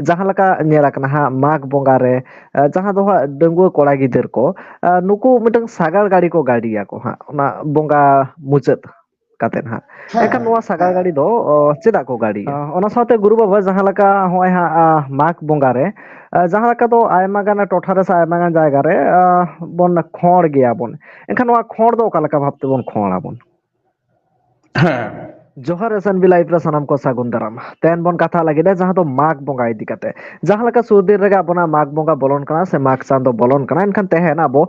jahan laka nyela kana ha mag bonga re jahan do ha dengua kora gider ko nuku mitang sagar gari ko gadi ya ko ha ona bonga mucet katen ha ekan হ্যাঁ noa sagar gari do chedak ko gadi ona saute guru baba jahan laka hoy ha mag bonga re jahan laka do aima gana tothare sa aima gan jayga re bon khor gya bon enkan noa khor do kala ka bhabte bon khora bon হ্যাঁ Johar Hasan Bilai Prasanam ko sagun daram. Ten bon katha lagi deh jahan to mag bonga idi kate. Jahan laka surdir rega apona mag bonga bolon kana se mag chando bolon kana enkan tehen abo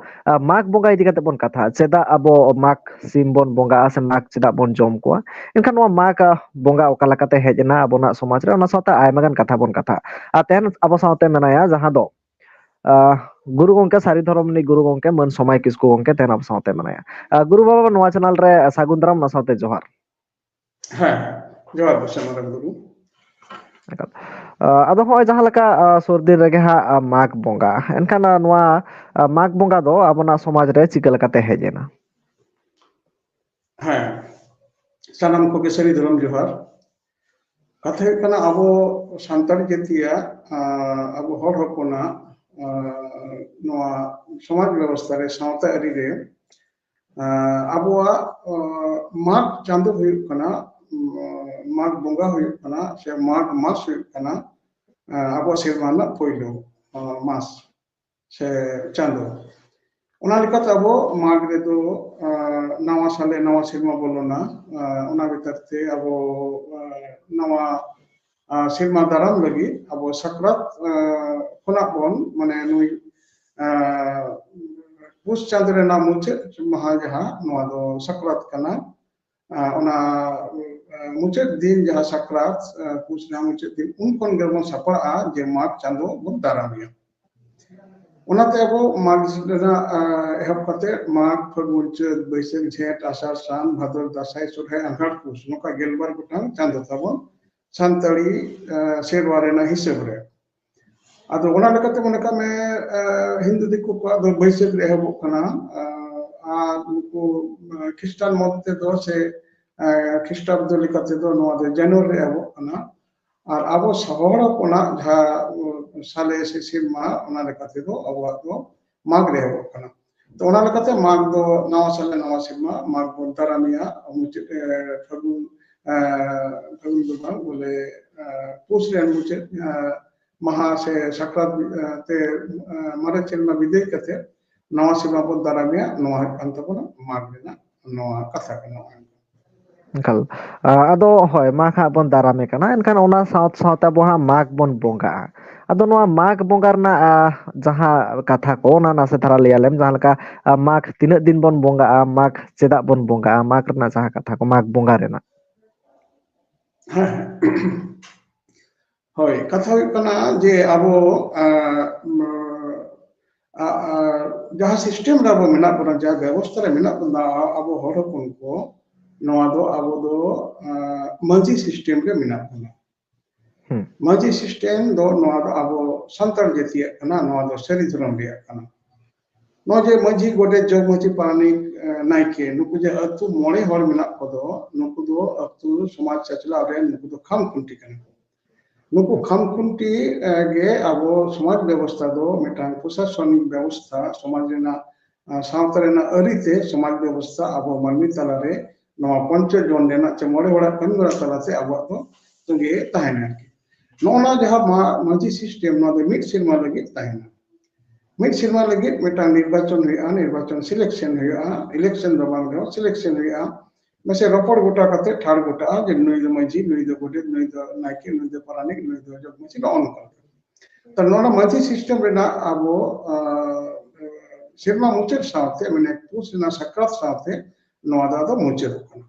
mag bonga idi kate bon katha. Cheda abo mag simbon bonga ase mag cheda bon jom ko. Enkan wa mag bonga okala kate hejena abona somaj re ona sawte ayma gan katha bon katha. Ten abo sawte menaya jahan do guru gongke sari dhorom ni guru gongke man somai kisku gongke ten abo sawte menaya. Guru baba noa channel re sagun daram na sawte johar. হ্যাঁ জবাব দিচ্ছি আমার গুরু ᱟᱫᱚ ᱦᱚᱸᱜᱼᱚᱭ ᱡᱟᱦᱟᱸ ᱞᱮᱠᱟ ᱥᱩᱨᱫᱤᱱ ᱨᱮᱜᱮ ᱦᱟᱸᱜ ᱢᱟᱜᱽ ᱵᱚᱸᱜᱟ ᱮᱱᱠᱷᱟᱱ ᱱᱚᱣᱟ ᱢᱟᱜᱽ ᱵᱚᱸᱜᱟ ᱫᱚ ᱟᱵᱚᱱᱟᱜ ᱥᱚᱢᱟᱡᱽ ᱨᱮ ᱪᱤᱠᱟᱹ ᱞᱮᱠᱟᱛᱮ ᱦᱮᱡ ᱮᱱᱟ? হ্যাঁ সালাম কোকে সারি ধরম জোহার কথা ᱦᱩᱭᱩᱜ ᱠᱟᱱᱟ ᱟᱵᱚ ᱥᱟᱱᱛᱟᱲ ᱡᱟᱹᱛᱤᱭᱟᱜ ᱟᱵᱚ ᱦᱚᱲ ᱦᱚᱯᱚᱱᱟᱜ ᱱᱚᱣᱟ ᱥᱚᱢᱟᱡᱽ ᱵᱮᱵᱚᱥᱛᱷᱟ ᱨᱮ ᱥᱟᱶᱛᱟ ᱟᱹᱨᱤ ᱨᱮ ᱟᱵᱚᱣᱟᱜ ᱢᱟᱜᱽ ᱪᱟᱸᱫᱳ ᱦᱩᱭᱩᱜ ᱠᱟᱱᱟ ᱢᱟᱜᱽ ᱵᱚᱸᱜᱟ ᱦᱩᱭᱩᱜ ᱠᱟᱱᱟ ᱥᱮ ᱢᱟᱜᱽ ᱢᱟᱥ ᱦᱩᱭᱩᱜ ᱠᱟᱱᱟ ᱟᱵᱚ ᱥᱮᱨᱢᱟ ᱨᱮᱱᱟᱜ ᱯᱳᱭᱞᱳ ᱢᱟᱥ ᱥᱮ ᱪᱟᱸᱫᱳ ᱚᱱᱟ ᱞᱮᱠᱟᱛᱮ ᱟᱵᱚ ᱢᱟᱜᱽ ᱨᱮᱫᱚ ᱱᱟᱣᱟ ᱥᱟᱞᱮ ᱱᱟᱣᱟ ᱥᱮᱨᱢᱟ ᱵᱚᱞᱚᱱᱟ ᱚᱱᱟ ᱵᱷᱤᱛᱟᱨ ᱛᱮ ᱟᱵᱚ ᱱᱟᱣᱟ ᱥᱮᱨᱢᱟ ᱫᱟᱨᱟᱢ ᱞᱟᱹᱜᱤᱫ ᱟᱵᱚ ᱥᱟᱠᱨᱟᱛ ᱠᱷᱚᱱᱟᱜ ᱵᱚᱱ ᱢᱟᱱᱮ ᱱᱩᱭ ᱯᱩᱥ ᱪᱟᱸᱫᱳ ᱨᱮᱱᱟᱜ ᱢᱩᱪᱟᱹᱫ ᱢᱟᱦᱟ ᱡᱟᱦᱟᱸ ᱱᱚᱣᱟ ᱫᱚ ᱥᱟᱠᱨᱟᱛ ᱠᱟᱱᱟ ᱚᱱᱟ ᱢᱩᱪᱟᱹᱫ ᱫᱤᱱ ᱡᱟᱦᱟᱸ ᱥᱟᱠᱨᱟᱛ ᱯᱩᱥ ᱨᱮᱱᱟᱜ ᱢᱩᱪᱟᱹᱫ ᱫᱤᱱ ᱩᱱ ᱠᱷᱚᱱ ᱜᱮᱵᱚᱱ ᱥᱟᱯᱲᱟᱜᱼᱟ ᱡᱮ ᱢᱟᱜᱽ ᱪᱟᱸᱫᱳ ᱵᱚᱱ ᱫᱟᱨᱟᱢᱮᱭᱟ ᱚᱱᱟᱛᱮ ᱟᱵᱚ ᱢᱟᱜᱽ ᱨᱮᱱᱟᱜ ᱮᱦᱚᱵ ᱠᱟᱛᱮ ᱢᱟᱜᱽ ᱯᱷᱟᱹᱜᱩᱱ ᱪᱟᱹᱛ ᱵᱟᱹᱭᱥᱟᱹᱠᱷ ᱡᱷᱮᱸᱴ ᱟᱥᱟᱲ ᱥᱟᱱ ᱵᱷᱟᱫᱚᱨ ᱫᱟᱸᱥᱟᱭ ᱥᱚᱨᱦᱟᱭ ᱟᱸᱜᱷᱟᱲ ᱯᱩᱥ ᱱᱚᱝᱠᱟ 12 ᱜᱚᱴᱟᱝ ᱪᱟᱸᱫᱳ ᱛᱟᱵᱚᱱ ᱥᱟᱱᱛᱟᱲᱤ ᱥᱮᱨᱣᱟ ᱨᱮᱱᱟᱜ ᱦᱤᱥᱟᱹᱵ ᱨᱮ ᱟᱫᱚ ᱚᱱᱟ ᱞᱮᱠᱟᱛᱮ ᱢᱚᱱᱮ ᱠᱟᱜ ᱢᱮ ᱦᱤᱱᱫᱩ ᱫᱤᱠᱩ ᱠᱚᱣᱟᱜ ᱫᱚ ᱵᱟᱹᱭᱥᱟᱹᱠᱷ ᱨᱮ ᱮᱦᱚᱵᱚᱜ ᱠᱟᱱᱟ ᱟᱨ ᱱᱩᱠᱩ ᱠᱷᱨᱤᱥᱴᱟᱱ ᱢᱚᱛ ᱛᱮᱫᱚ ᱥᱮ খ্রিস্টাব্দ লেখা তেদো নোয়া দে জানুয়ারি রে আবো কানা আর আবো শহর হপনাগ যাহা সালে সে সিরমা ওনা লেখা তেদো আবো আদো মাগ রে আবো কানা তো ওনা লেখাতে মাগ দো নাওয়া সালে নাওয়া সিরমা মাগ বন দারামিয়া মুচে ফাগুন ফাগুন দো বাং বলে পুষ রে মুচে মাহা সে সাকরাত তে মারে সিরমা বিদেয় কাতে নাওয়া সিরমা বন দারামিয়া নোয়া কান তাবনা মাগ রেনা নোয়া কাথা কানা Engkal ado hoy mag ha bon darame kana enkan ona saut sauta bo ha mag bon bonga ado noa mag bonga rena jaha katha ko ona nase thara lialem jaha leka mag tinak din bon bonga mag cedak bon bonga mag rena jaha katha ko mag bonga rena হয় কথা ᱦᱩᱭᱩᱜ ᱠᱟᱱᱟ ᱡᱮ ᱟᱵᱚ ᱡᱟᱦᱟᱸ system ᱨᱮ ᱟᱵᱚ ᱢᱮᱱᱟᱜ ᱵᱚᱱᱟ ᱡᱟᱦᱟᱸ ᱵᱮᱵᱚᱥᱛᱷᱟ ᱨᱮ ᱢᱮᱱᱟᱜ ᱵᱚᱱᱟ ᱟᱵᱚ ᱦᱚᱲ ᱦᱚᱯᱚᱱ ᱠᱚ ᱱᱚᱣᱟ ᱫᱚ ᱟᱵᱚ ᱫᱚ ᱢᱟᱹᱡᱷᱤ ᱥᱤᱥᱴᱮᱢ ᱨᱮ ᱢᱮᱱᱟᱜ ᱵᱚᱱᱟ ᱢᱟᱹᱡᱷᱤ ᱥᱤᱥᱴᱮᱢ ᱫᱚ ᱱᱚᱣᱟ ᱫᱚ ᱟᱵᱚ ᱥᱟᱱᱛᱟᱲ ᱡᱟᱹᱛᱤᱭᱟᱜ ᱠᱟᱱᱟ ᱱᱚᱣᱟ ᱫᱚ ᱥᱟᱹᱨᱤ ᱫᱷᱚᱨᱚᱢ ᱨᱮᱭᱟᱜ ᱠᱟᱱᱟ ᱱᱚᱣᱟ ᱡᱮ ᱢᱟᱹᱡᱷᱤ ᱜᱚᱰᱮᱛ ᱡᱚᱜᱽ ᱢᱟᱹᱡᱷᱤ ᱯᱟᱨᱟᱱᱤᱠ ᱱᱟᱭᱠᱮ ᱱᱩᱠᱩ ᱡᱮ ᱟᱹᱛᱩ ᱢᱚᱬᱮ ᱦᱚᱲ ᱢᱮᱱᱟᱜ ᱠᱚᱫᱚ ᱱᱩᱠᱩ ᱫᱚ ᱟᱹᱛᱩ ᱥᱚᱢᱟᱡᱽ ᱪᱟᱪᱞᱟᱣ ᱨᱮ ᱱᱩᱠᱩ ᱫᱚ ᱠᱷᱟᱢ ᱠᱷᱩᱱᱴᱤ ᱠᱟᱱᱟ ᱱᱩᱠᱩ ᱠᱷᱟᱢ ᱠᱷᱩᱱᱴᱤ ᱜᱮ ᱟᱵᱚ ᱥᱚᱢᱟᱡᱽ ᱵᱮᱵᱚᱥᱛᱷᱟ ᱫᱚ ᱢᱤᱫᱴᱟᱝ ᱯᱨᱚᱥᱟᱥᱚᱱᱤক ᱵᱮᱵᱚᱥᱛᱷᱟ ᱥᱚᱢᱟᱡᱽ ᱨᱮᱱᱟᱜ ᱥᱟᱶᱛᱟ ᱨᱮᱱᱟᱜ ᱟᱹᱨᱤᱛᱮ ᱥᱚᱢᱟᱡᱽ ᱵᱮᱵᱚᱥᱛᱷᱟ ᱟᱵᱚ ᱢᱟᱹᱱᱢᱤ ᱛᱟᱞᱟᱨᱮ ᱱᱚᱣᱟ ᱯᱚᱧᱪᱚ ᱡᱚᱱ ᱨᱮᱱᱟᱜ ᱪᱮ ᱢᱚᱬᱮ ᱦᱚᱲᱟᱜ ᱠᱟᱹᱢᱤ ᱦᱚᱨᱟ ᱛᱟᱞᱟᱛᱮ ᱟᱵᱚᱣᱟᱜ ᱫᱚ ᱛᱚᱸᱜᱮ ᱛᱟᱦᱮᱱᱟ ᱟᱨᱠᱤ ᱱᱚᱜᱼᱚᱱᱟ ᱡᱟᱦᱟᱸ ᱢᱟᱹᱡᱷᱤ ᱥᱤᱥᱴᱮᱢ ᱱᱚᱣᱟ ᱫᱚ ᱢᱤᱫ ᱥᱮᱨᱢᱟ ᱞᱟᱹᱜᱤᱫ ᱛᱟᱦᱮᱱᱟ ᱢᱤᱫ ᱥᱮᱨᱢᱟ ᱞᱟᱹᱜᱤᱫ ᱢᱤᱫᱴᱟᱝ ᱱᱤᱨᱵᱟᱪᱚᱱ ᱦᱩᱭᱩᱜᱼᱟ ᱱᱤᱨᱵᱟᱪᱚᱱ ᱥᱤᱞᱮᱠᱥᱚᱱ ᱦᱩᱭᱩᱜᱼᱟ ᱤᱞᱮᱠᱥᱚᱱ ᱫᱚ ᱵᱟᱝ ᱨᱮᱦᱚᱸ ᱥᱤᱞᱮᱠᱥᱚᱱ ᱦᱩᱭᱩᱜᱼᱟ ᱢᱮᱥᱮ ᱨᱚᱯᱚᱲ ᱜᱚᱴᱟ ᱠᱟᱛᱮ ᱴᱷᱟᱲ ᱜᱚᱴᱟᱜᱼᱟ ᱡᱮ ᱱᱩᱭ ᱫᱚ ᱢᱟᱹᱡᱷᱤ ᱱᱩᱭ ᱫᱚ ᱜᱚᱰᱮᱛ ᱱᱩᱭ ᱫᱚ ᱱᱟᱭᱠᱮ ᱱᱩᱭ ᱫᱚ ᱯᱟᱨᱟᱱᱤᱠ ᱱᱩᱭ ᱫᱚ ᱡᱚᱜᱽ ᱢᱟᱹᱡᱷᱤ ᱱᱚᱜᱼᱚ ᱱᱚᱝᱠᱟ ᱛᱚ ᱱᱚᱣᱟ ᱢᱟᱹᱡᱷᱤ ᱥᱤᱥᱴᱮᱢ ᱨᱮᱱᱟᱜ ᱟᱵᱚ ᱥᱮᱨᱢᱟ ᱢᱩᱪᱟᱹᱫ ᱥᱟᱶᱛᱮ ᱢᱟᱱᱮ ᱯᱩᱥ ᱨᱮᱱᱟᱜ ᱥᱟᱠᱨᱟᱛ ᱥᱟᱶᱛᱮ ᱱᱚᱣᱟ ᱫᱚ ᱟᱫᱚ ᱢᱩᱪᱟᱹᱫᱚᱜ ᱠᱟᱱᱟ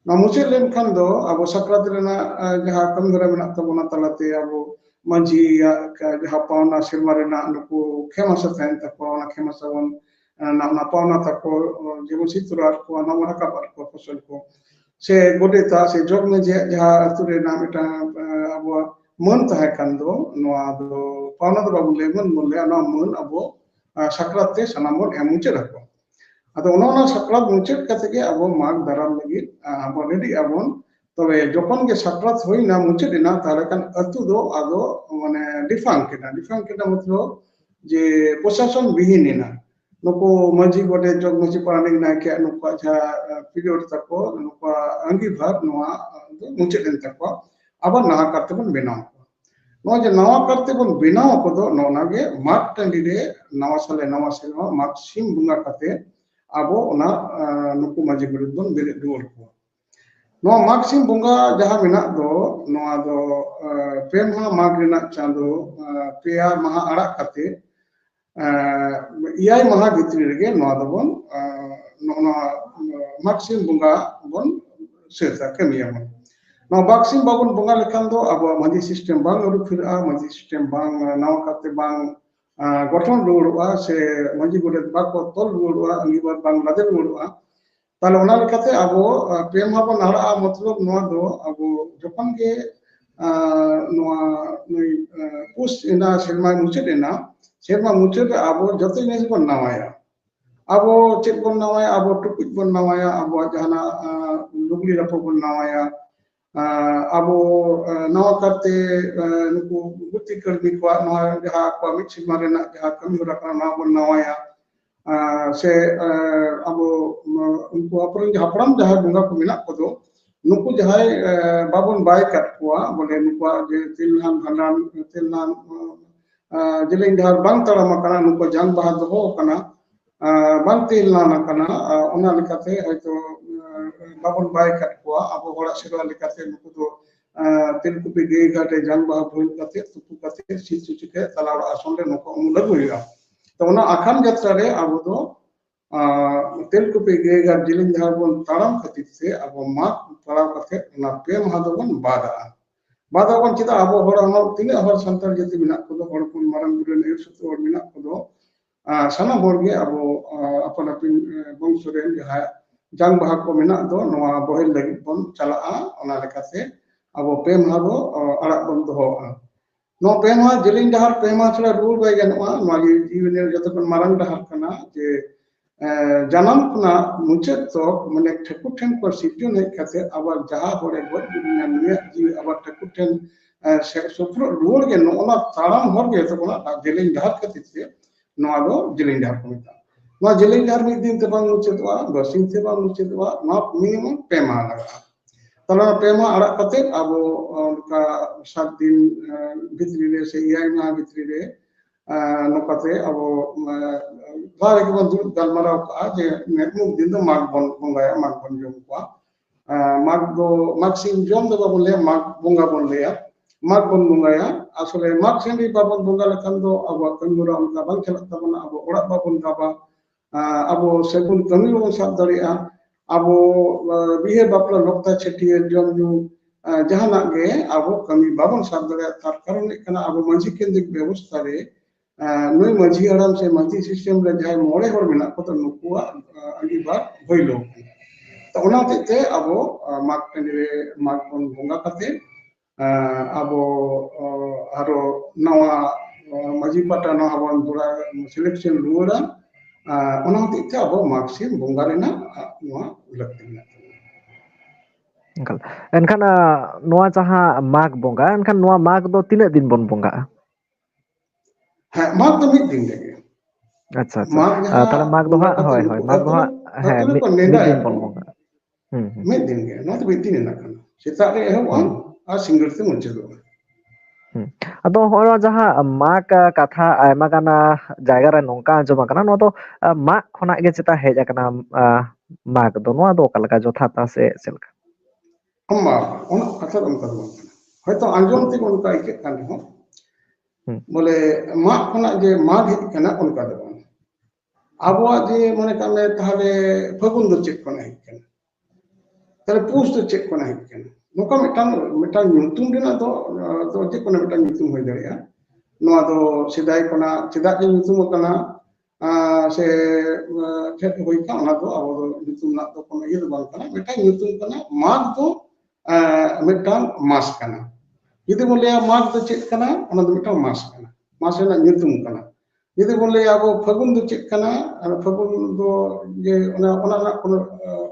ᱱᱚᱣᱟ ᱢᱩᱪᱟᱹᱫ ᱞᱮᱱᱠᱷᱟᱱ ᱫᱚ ᱟᱵᱚ ᱥᱟᱠᱨᱟᱛ ᱨᱮᱱᱟᱜ ᱡᱟᱦᱟᱸ ᱠᱟᱹᱢᱤ ᱦᱚᱨᱟ ᱢᱮᱱᱟᱜ ᱛᱟᱵᱚᱱᱟ ᱛᱟᱞᱟᱛᱮ ᱟᱵᱚ ᱢᱟᱹᱡᱷᱤᱭᱟᱜ ᱡᱟᱦᱟᱸ ᱯᱟᱣᱱᱟ ᱥᱮᱨᱢᱟ ᱨᱮᱱᱟᱜ ᱱᱩᱠᱩ ᱠᱷᱮᱢᱟᱥᱟ ᱛᱟᱦᱮᱱ ᱛᱟᱠᱚᱣᱟ ᱚᱱᱟ ᱠᱷᱮᱢᱟᱥᱟ ᱵᱚᱱ ᱚᱱᱟ ᱯᱟᱣᱱᱟ ᱛᱟᱠᱚ ᱡᱮᱢᱚᱱ ᱥᱤᱛᱩᱨᱟᱴ ᱠᱚ ᱚᱱᱟ ᱵᱚᱱ ᱨᱟᱠᱟᱵ ᱟᱫ ᱠᱚᱣᱟ ᱯᱷᱚᱥᱚᱞ ᱠᱚ ᱥᱮ ᱜᱚᱰᱮᱛᱟᱜ ᱥᱮ ᱡᱚᱜᱽ ᱢᱟᱹᱡᱷᱤᱭᱟᱜ ᱡᱟᱦᱟᱸ ᱟᱹᱛᱩ ᱨᱮᱱᱟᱜ ᱢᱤᱫᱴᱟᱝ ᱟᱵᱚᱣᱟᱜ ᱢᱟᱹᱱ ᱛᱟᱦᱮᱸ ᱠᱟᱱ ᱫᱚ ᱱᱚᱣᱟ ᱫᱚ ᱯᱟᱣᱱᱟ ᱫᱚ ᱵᱟᱵᱚᱱ ᱞᱟᱹᱭᱟ ᱢᱟᱹᱱ ᱵᱚᱱ ᱞᱟᱹᱭᱟ ᱱᱚᱣᱟ ᱢᱟᱹᱱ ᱟᱵᱚ ᱥᱟᱠᱨᱟᱛ ᱛᱮ ᱥᱟᱱᱟᱢ ᱵᱚᱱ ᱮᱢ ᱢᱩᱪᱟᱹᱫ ᱟᱠᱚᱣᱟ ᱟᱫᱚ ᱚᱱᱟ ᱥᱟᱠᱨᱟᱛ ᱢᱩᱪᱟᱹᱫ ᱠᱟᱛᱮ ᱜᱮ ᱟᱵᱚ ᱢᱟᱜᱽ ᱫᱟᱨᱟᱢ ᱞᱟᱹᱜᱤᱫ ᱟᱵᱚ ᱨᱮᱰᱤᱜ ᱟᱵᱚᱱ তবে যখন গে সাকরাত হইনা মুচাদ এনা তাহলে কান আতু দো আদো মানে ডিফাং কেনা মতলব যে প্রশাসন বিহীন এনা নুকু মাঝি গডে জগ মাঝি পারানিক নায়কে নুকু যা পিরিয়ড তাকো নুকু আঙ্গিভার নোয়া মুচাদ এন তাকো আবার নাহা কারতে বন বেনাও ᱱᱚᱣᱟ ᱡᱮ ᱱᱟᱣᱟ ᱠᱟᱨᱛᱮ ᱵᱚᱱ ᱵᱮᱱᱟᱣ ᱠᱚᱫᱚ ᱱᱚᱣᱟᱜᱮ ᱢᱟᱜᱽ ᱴᱟᱺᱰᱤ ᱨᱮ ᱱᱟᱣᱟ ᱥᱮᱨᱢᱟ ᱢᱟᱜᱽ ᱥᱤᱢ ᱵᱚᱸᱜᱟ ᱠᱟᱛᱮ ᱟᱵᱚ ᱚᱱᱟ ᱱᱩᱠᱩ ᱢᱟᱹᱡᱷᱤ ᱜᱚᱰᱮᱛ ᱵᱚᱱ ᱵᱮᱨᱮᱫ ᱨᱩᱣᱟᱹᱲ ᱠᱚᱣᱟ ᱱᱚᱣᱟ ᱢᱟᱜᱽ ᱥᱤᱢ ᱵᱚᱸᱜᱟ ᱡᱟᱦᱟᱸ ᱢᱮᱱᱟᱜ ᱫᱚ ᱱᱚᱣᱟ ᱫᱚ ᱯᱮ ᱢᱟᱦᱟ ᱢᱟᱜᱽ ᱨᱮᱱᱟᱜ ᱪᱟᱸᱫᱳ ᱯᱮᱭᱟ ᱢᱟᱦᱟ ᱟᱲᱟᱜ ᱠᱟᱛᱮ ᱮᱭᱟᱭ ᱢᱟᱦᱟ ᱵᱷᱤᱛᱨᱤ ᱨᱮᱜᱮ ᱱᱚᱣᱟ ᱫᱚᱵᱚᱱ ᱱᱚᱣᱟ ᱢᱟᱜᱽ ᱥᱤᱢ ᱵᱚᱸᱜᱟ ᱵᱚᱱ ᱥᱟᱹᱛᱟ ᱠᱟᱹᱢᱤᱭᱟᱵᱚᱱ ᱱᱚᱣᱟ ᱵᱟᱠᱥᱤᱢ ᱵᱟᱵᱚᱱ ᱵᱚᱸᱜᱟ ᱞᱮᱠᱷᱟᱱ ᱫᱚ ᱟᱵᱚᱣᱟᱜ ᱢᱟᱹᱡᱷᱤ ᱥᱤᱥᱴᱮᱢ ᱵᱟᱝ ᱟᱹᱨᱩ ᱯᱷᱮᱨᱟᱜᱼᱟ ᱢᱟᱹᱡᱷᱤ ᱥᱤᱥᱴᱮᱢ ᱵᱟᱝ ᱱᱟᱣᱟ ᱠᱟᱛᱮ ᱵᱟᱝ গঠন রুড়ুয়া সে মাঝি গোডেত বাকো তল রুড়ুয়া আঙ্গিবার বাং লাদে রুড়ুয়া তাহলে ওনা লেখাতে আবো প্রেম হাবো নাড়া মতলব নোয়া দো আবো যখন গে নোয়া নই পুষ এনা সেরমা মুচেদ আবো যত জিনিস বন নামায়া আবো চেক বন নামায়া আবো টুকুজ বন নামায়া আবো জাহানা লুগলি রাপো বন নামায়া ᱟᱵᱚ ᱱᱟᱣᱟ ᱠᱟᱨᱛᱮ ᱱᱩᱠᱩ ᱜᱩᱛᱤ ᱠᱟᱹᱲᱢᱤ ᱠᱚᱣᱟᱜ ᱱᱚᱣᱟ ᱡᱟᱦᱟᱸ ᱟᱠᱚᱣᱟᱜ ᱢᱤᱫ ᱥᱮᱨᱢᱟ ᱨᱮᱱᱟᱜ ᱡᱟᱦᱟᱸ ᱠᱟᱹᱢᱤ ᱦᱚᱨᱟ ᱠᱟᱱᱟ ᱱᱚᱣᱟ ᱵᱚᱱ ᱱᱟᱣᱟᱭᱟ ᱥᱮ ᱟᱵᱚ ᱩᱱᱠᱩ ᱟᱵᱚᱨᱮᱱ ᱦᱟᱯᱲᱟᱢ ᱡᱟᱦᱟᱸᱭ ᱵᱚᱸᱜᱟ ᱠᱚ ᱢᱮᱱᱟᱜ ᱠᱚᱫᱚ ᱱᱩᱠᱩ ᱡᱟᱦᱟᱸᱭ ᱵᱟᱵᱚᱱ ᱵᱟᱭ ᱠᱟᱫ ᱠᱚᱣᱟ ᱵᱚᱞᱮ ᱱᱩᱠᱩᱣᱟᱜ ᱡᱮ ᱛᱤᱞᱱᱟᱱ ᱵᱷᱟᱸᱰᱟᱱ ᱛᱤᱞᱱᱟᱱ ᱡᱮᱞᱮᱧ ᱰᱟᱦᱟᱨ ᱵᱟᱝ ᱛᱟᱲᱟᱢ ᱟᱠᱟᱱᱟ ᱱᱩᱠᱩ ᱡᱟᱝ ᱵᱟᱦᱟ ᱫᱚᱦᱚ ᱟᱠᱟᱱᱟ ᱵᱟᱝ ᱛᱤᱞᱱᱟᱱ ᱟᱠᱟᱱᱟ ᱚᱱᱟ ᱞᱮᱠᱟᱛᱮ ᱦᱚᱭᱛᱚ babon bai kat kuwa abo horak sewa lekate nuku do telkupi gay gate jang baha bhul kate tupu kate sit suci ke tala ora ason re nuku amu lagu ya to ona akan jatra re abo do telkupi gay gat jilin jahar bon taram khatir se abo mak taram kate ona pe maha do bon bada bon chida abo horak ma tine hor santar jati minak kodo hor pun marang buren air sutu hor minak kodo sana borge abo apon apin bongso ren jahai jang baha ko menak do noa bohel lagi bon chalaa ona lekate abo pe maha do arak bon dohoa no pe maha jelin dahar pe maha chula rule bai ganoa noa gi jiwene joto kon marang dahar kana je janam khona muchet to mane thakur then ko sityo nei kate abar jaha hore god dunia niya ji abar thakur then sopro rule ge no ona taram hor ge to ona jelin dahar kate se noa do jelin dahar ko meta नवा gelling डहर मिद दिन ते बांग मुचेदवा busing ते बांग मुचेदवा नवा minimum पे माह लगा तला पे माह अड़ा कते आबो उनका 7 दिन भितरी रे से 6 माह भितरी रे नोकाते आबो बारे के बन दुर गलमाराव का जे नेकमुक दिन दो माग बन बंगाया माग बन जम को माग सिंग जम दो बाबन ले माग बंगा बन ले माग बन बंगाया असले माग सेंडी बाबन बंगा लेकन दो आबो कंगुरा उनका बांग चलत तबना आबो ओड़ा बाबन गाबा abo segun kami bong sab daria abo bihe bapla lokta chetiye jom ju jahanak ge abo kami babon sab daria tar karon kana abo manji kendik ବ୍ୟବস্থা re nui manji aram se manji system re jai more hor mena ko to nukua agi ba hoilo to ona te abo mak re mak bon bonga kate abo aro nawa manji pata no habon dura selection ruora ona hotite abo maksim bonga rena noa lakti menak Engkal. Enkan noa jaha mag bonga enkan noa mag do tina din bon bonga ha mag do mid din lege acha acha mag jaha tale mag do bonga ha kate hoy hoy nuku mag do ha he atule ko mid nenda din ya bon bonga mid din ge noa to mid din enak kana setak re ehok an a single te muncul ado horo jaha mag katha aima gana jaiga re nongka anjom akana no do mag khona ge cheta hej akana mag do noa do okalaka jothata se selka amma ona katha on ka do hoyto anjom te onka iket kan ho bole mag khona je mag hej kana onka do abuwa je mone kame tahale fagun do chek kona hej kana tale pus do chek kona hej kana noka mitang nyutum dina do je kona mitang nyutum hoy daria noa do sidai kona chedak je nyutum kana se chet hoy ka ona do abo do nyutum na do kono iye do bang kana mitang nyutum kana mag do mitang mas kana judi bon leya mag do chet kana ona do mitang mas kana mas rena nyutum kana judi bon leya abo fagun do chet kana fagun do je ona na kono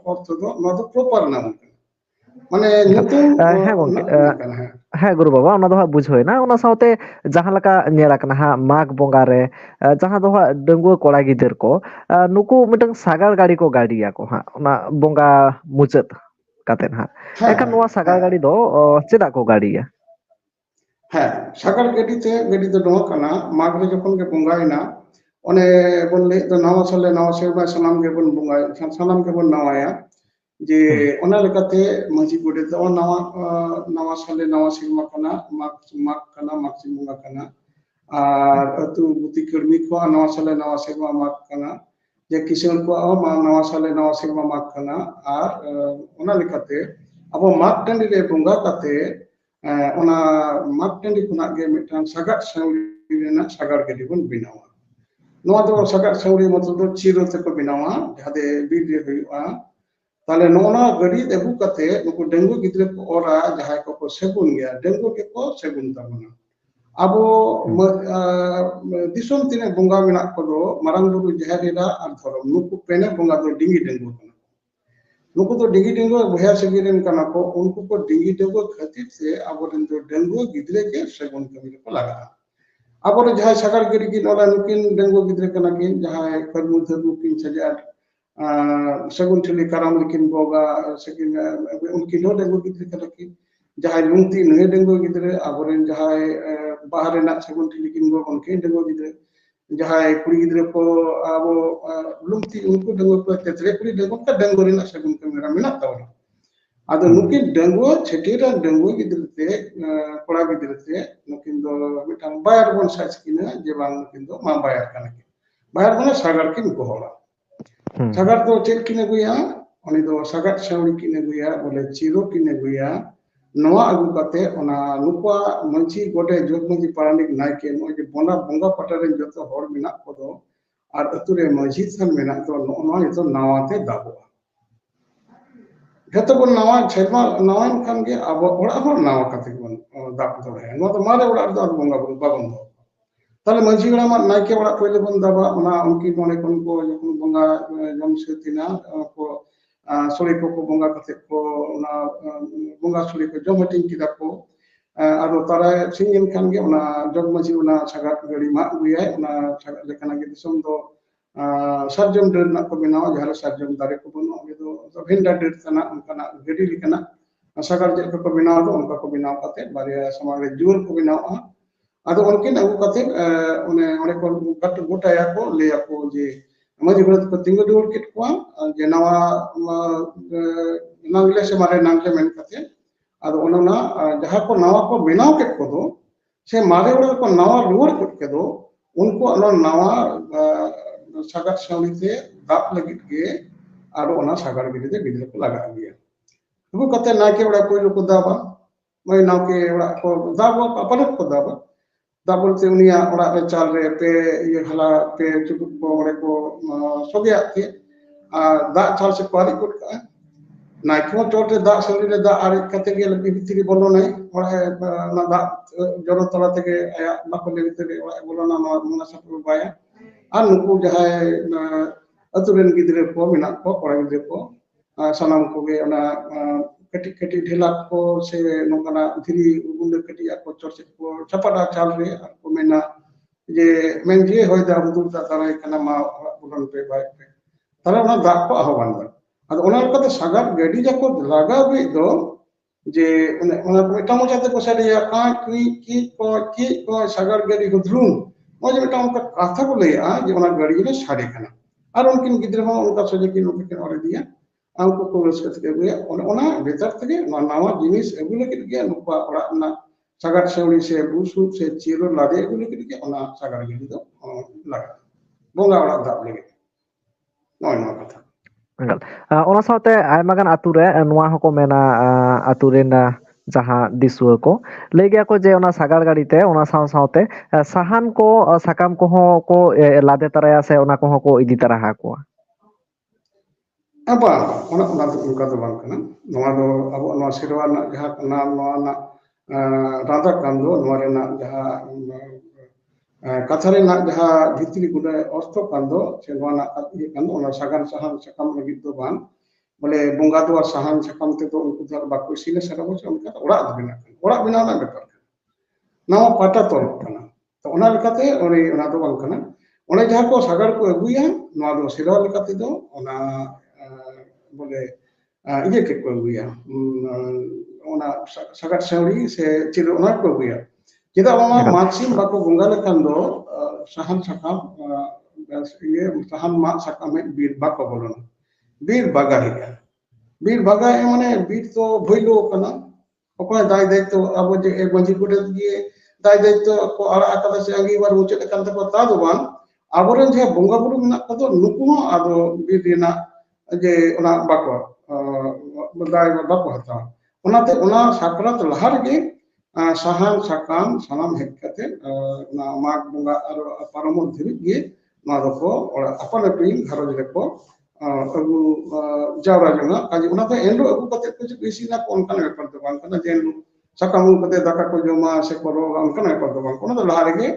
ortho do noa do proper naam kana মানে nyutum হ্যাঁ গঙ্কে, nak kan ha হ্যাঁ গুরু বাবা, ᱚᱱᱟ ᱫᱚ ᱦᱟᱸᱜ ᱵᱩᱡᱷᱟᱹᱣ ᱮᱱᱟ᱾ ᱚᱱᱟ ᱥᱟᱶᱛᱮ ᱡᱟᱦᱟᱸ ᱞᱮᱠᱟ ᱧᱮᱞ ᱟᱠᱟᱱᱟ ᱦᱟᱸᱜ ᱢᱟᱜᱽ ᱵᱚᱸᱜᱟ ᱨᱮ ᱡᱟᱦᱟᱸ ᱫᱚ ᱦᱟᱸᱜ ᱰᱟᱺᱜᱩᱣᱟᱹ ᱠᱚᱲᱟ ᱜᱤᱫᱟᱹᱨ ko ᱱᱩᱠᱩ ᱢᱤᱫᱴᱟᱝ ᱥᱟᱜᱟᱲ ᱜᱟᱹᱰᱤ ko ᱜᱟᱹᱰᱤᱭᱟ ko ᱦᱟᱸᱜ ᱚᱱᱟ ᱵᱚᱸᱜᱟ ᱢᱩᱪᱟᱹᱫ ᱠᱟᱛᱮᱫ ᱦᱟᱸᱜ, ha ᱮᱱᱠᱷᱟᱱ ᱱᱚᱣᱟ ᱥᱟᱜᱟᱲ ᱜᱟᱹᱰᱤ ᱫᱚ ᱪᱮᱫᱟᱜ ᱠᱚ ᱜᱟᱹᱰᱤᱭᱟ? ha sagar gadi te gadi do no kana mag re jokon ge bongayna one bon le do nawa sale nawa serba sanam ge bon bongay sanam ge bon nawaya je hmm ona lekate maji gode do nawa nawa sale nawa serma kana mag kana mag simunga kana hmm R tu buti kermi ko nawa sale nawa serma mag kana je kisan ko nawa sale nawa serma mag kana R ona lekate abo mag tandi le bonga kate ona mag tandi khunag ge mitang sagat sauri rena sagar gedi bon binawa noa do hmm sagat sauri matlab do chiro te ko binawa jade bir re huyuga তাহলে নোনা গড়ি দেবু কাতে নুকু ডেঙ্গু গিদ্রে ko ora jahay ko segun gya ডেঙ্গু ke ko segun tabana abo হুম disum tine bunga menak ko do marang buru jaharira ar thorom nuku pene bunga do dingi denggu kana nuku do dingi denggu boya segiren kana ko unku ko dingi denggu khatir se abo do denggu gidre ke segun kami ko laga abo jahay sagar giri ki nola nukin denggu gidre kana kin jahay karmu dharmu kin sajar segun thili karam likin boga sekin unkin ho denggu gidre kana kin jahay lungti nuhe denggu gidre aboren jahay bahar nak segun thili kin go unkin denggu gidre jahay kuri gidre ko abo lungti unku denggu ko tetre kuri denggu ka denggu rina segun kamera minak tawna ado hmm nukin denggu chetira denggu gidre te kora gidre te nukin do mitang bayar bon sach kina je bang nukin do ma bayar kana kin bayar bona sagar kin ko hola hmm hmm sagar do chet kin aguya oni do sagar sauri kin aguya bole chiro kin aguya noa agu kate ona nukwa manchi gode jog manchi paranik naike no je bona bonga patare joto hor minak kodo ar ature manchi than menak to no ito nawate dabo joto bon nawa chema nawa kan ge abo ora hor nawa kate bon dab to he no to mare ora do bonga babon do তাহলে মাঝি ওরা আমার নাইকে ওরা কইলে বন দাবা ওনা উনকি মনে কোন কো যখন বঙ্গা জম সেতিনা ko sori ko bonga kate ko ona bonga sori ko jom hatin kita ko ado tara singin kan ge ona jog maji ona sagat gari ma guyai ona sagat lekana ge disom do sarjom der na ko binawa jahara sarjom dare ko bono ge do bhinda der tana unkana gari likana sagar je ko binawa do unka ko binawa kate bare samare jur ko binawa ado unkin agu kate one one ko kat gotaya ko le ako je amaji berat ko tinggal dur kit ko je nawa nangle se mare nangle men kate ado onona jaha ko nawa ko binaw ket ko do se mare ora ko nawa ruar kut ke do unko ono nawa sagar sauri te dap lagit ge ado ona sagar gidi te gidre ko laga giya ubu kate na ke ora ko ko daba mai na ke ora ko daba apa ko daba double te unia ora re chal re pe ye hala pe chukut ko ore ko soge ake da chal se kwari kut ka na ko tote da sori re da are kate ge lebi bitiri bolo nai ora na da joro tala থেকে aya na ko le bitiri ora bolo na na sa pro baya আর nuku jahay aturen gidre ko minak ko kora gidre ko sanam ko ge ona kati kati ढेला को से नोकना धीरी गुंडे कटी को चर्चित को चपटा चाल रे को मेना जे मेन जे होय दा बुदुर ता तारा kana ma bulan pe bai pe tara ona dak ko ahwan ba ado ona ko sagar gadi jako laga bi do je ona ko eta mo jate ko sare ya ka ki ko sagar gadi hudrum mo je eta ka katha ko le a je ona gadi le sare kana ar unkin gidre ma unka soje ki no ke ore dia angko ko raska থেকে gue ona betar থেকে nawa jinis egulo ke ge nupa ora na sagar sauri se busu se chiro lade egulo ke ge ona sagar ge do laga bonga ora dab lege noy no kata enggak. Ona sawte ayma gan atu re noa hoko mena atu ren jaha disua ko lay gya ko je ona sagar gadi te ona sawte sahan ko sakam ko ho ko lade taraya se ona ko ho ko idi tara ha ko. apa ona ona to unka do bang kana noa do abo no sirwa na jaha na noa na rada kan do noa re na jaha katha renak jaha bhitri guda ortho kan do se noa na iye kan do ona sagan sahan sakam lagi do bang बोले बंगा दो साहान साकाम ते तो उनको दो बाको इसीने सारा बच्चा उनका ओड़ा बिना ना बेपार नवा पाटा तोल कना तो ओना लेकाते ओरे ओना दो बांग कना ओने जहां को सागर को अगुया नवा दो सेवा लेकाते दो ओना बोले इये के को अगुया ओना सागर सेवरी से चिरो ओना को अगुया चेदा ओना माक्सिम बाको बंगा लेकान दो साहान साकाम ये साहान मा साकाम बीर बाको बोलोना बीर बागा हिया बीर बागा माने बीर तो भइलो कना ओको दाय दाय तो अब जे एक मंजी कोटे दिए दाय दाय तो को आड़ा आका से अंगी बार मुचे कान तको ता दो बान आबोरेन जे बंगा बुरु मिना कदो नुकु आदो बीर दिना जे ओना बाको दाय बाको हता ओनाते ओना साकरात लहार गे साहान साकाम सानाम हेक कते ना माग बंगा आरो पारमो धरि गे ना दको अपन अपन घरज रेको अगु जावरा जंगा काजे उनाते एंडो अगु कते कुछ बेसिना कोनकान बेपार दो बान कना जेन साकामु कते दाका को जमा से करो उनकान बेपार दो बान कोना तो लहार गे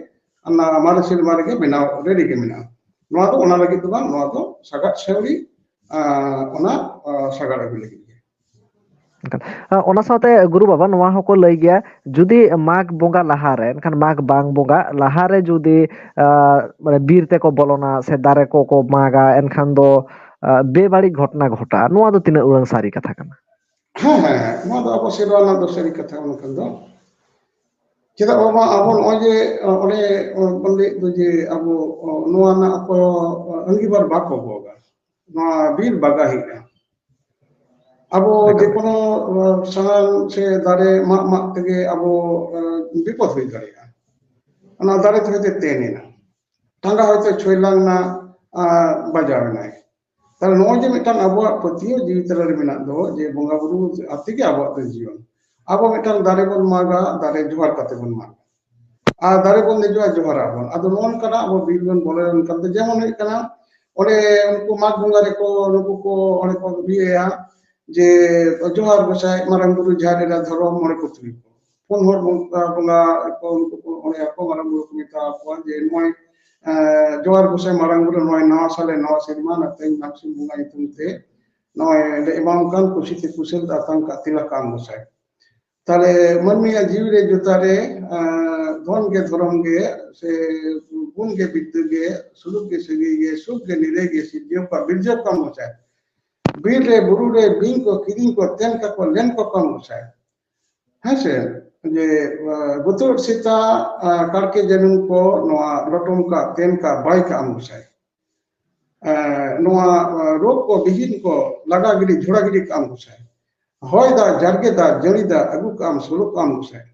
अन्ना मारे सिल मारे गे बिना रेडी गे मिना नोआ तो ओना लगी तो बान नोआ तो सागा सेवरी ओना सागा अगु लगी ओना साथे गुरु बाबा नोआ हको लई गया जुदी माग बोंगा लहारे एनखान माग बांग बोंगा लहारे जुदी माने बीर ते को बोलोना से दारे को मागा एनखान दो बेबाड़ी घटना घटा नोआ दो तिना उरंग सारी कथा कना हाँ हाँ नोआ दो अब सेवा ना दो सारी कथा उनखान दो चेदा बाबा अब नोजे ओने बंदे दो जे अब नोआ ना को अंगीबार बाको होगा नोआ बीर बागा हिया अब जे कोनो साहान से दारे मा मा तेगे अब विपद हुई दाड़ेगा ओना दारे ते तेनेना टांगा होते छोइलांग ना बाजावनाय तार नो जे मिटान अब पतियो जीवित रे मेना दो जे बंगा बुरु अतिगे अब जीवन अब मिटान दारे बन मागा दारे जोहार कते बन मागा आ दारे बन देजो जोहार आबन अदो नोन कना अब बीर बन बोले उनका जेमन हुई कना ओरे उनको माग बंगा रे को नुकु को ओरे को बिया जे जोहार गोसाई मारंग बुरु झारे रा धरो मोरे को तुई फोन हर बंगा को उनको ओरे को मारंग बुरु को मिता को जे नोय जोहार गोसाई मारंग बुरु नोय नवा साले नवा सिरमा नते नाक्सिम बंगा इतुते नोय ले इमाम खान खुशी ते कुशल दातंग का तिला काम गोसाई ताले मनमिया जीव रे जोतारे धन के धर्म गे से गुण के विद्य गे सुलुक के सगी गे सुख के निरे गे सिद्धियों का बिरजो काम गोसाई बीर रे बुरु रे बिंग को किरिंग को तेन का को लेन को कम गोसाई है से जे गुतुर सीता करके जनुम को नोआ लटम का तेन का बाई का आम गोसाई नोआ रोग को बिहिन को लगा गिरी झोड़ा गिरी काम गोसाई होय दा जरगे दा जड़ी दा अगु काम सुलुक काम गोसाई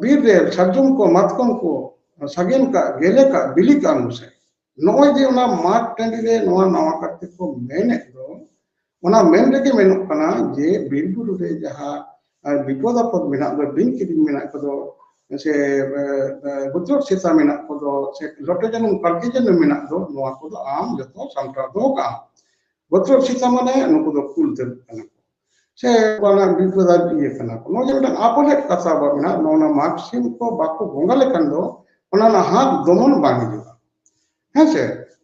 बीर रे सरजुम को मतकम को सगेन का गेले का बिली काम गोसाई नोय जे ओना माट टंडी रे नोआ नवा करते को मेने दो ओना मेन रे के मेनो कना जे बीर बुरु रे जहा विपद आपद मेना दो बिन किदिन मेना को दो से गुत्र सीता मेना को दो से लटे जन करके जन मेना दो नोआ को दो आम जतो सामटा दो का गुत्र सीता माने नुको दो कुल ते कना से वाला विपद ये कना को नो जे मेना आपले कथा बा मेना नोना माक्सिम को बाको बोंगा लेकन दो ओना ना हाथ दमन बांगी जो है से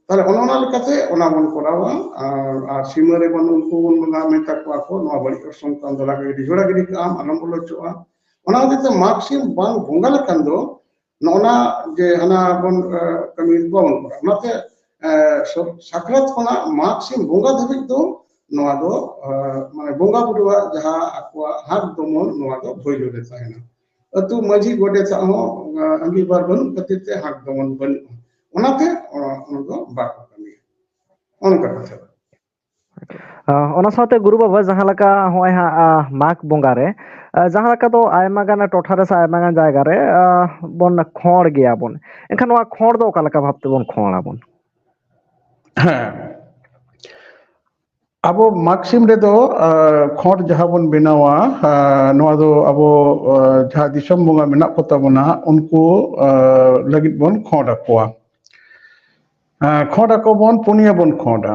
ताले ओना लेकाते ओना बन कोरावा आ सीमा रे बन उनको बन ना मेता को नो बड़ी कसम कान दला के जोड़ा गिरी काम आलम बोलो चोआ ओना देते माक्सिम बांग बोंगा लेकन दो नोना जे हना बन कमी बन कोरा नाते साकरात कोना माक्सिम बोंगा धबिक दो नोआ दो माने बोंगा बुरुवा जहा आकवा हाथ दमन नोआ दो भइलो रे ताहेना अतु मजी गोडे ता हो अंगी बार बन कतिते हाथ दमन बन ओनाते ओनको बाको कमी ओनका कथा ओना साथे गुरु बाबा जहां लका होय हा माग बोंगा रे जहां लका तो आयमा गाना टोठा रे आयमा गान जायगा रे बन खोड़ गया बन एनखान वा खोड़ दो का लका भाबते बन खोड़ा बन अब माक्सिम रे दो खोड़ जहां बन बनावा नोआ दो अब जहां दिसम बोंगा मेना को ताबना उनको लगित बन खोड़ा कोआ खोड़ा को बन पुनिया बन खोड़ा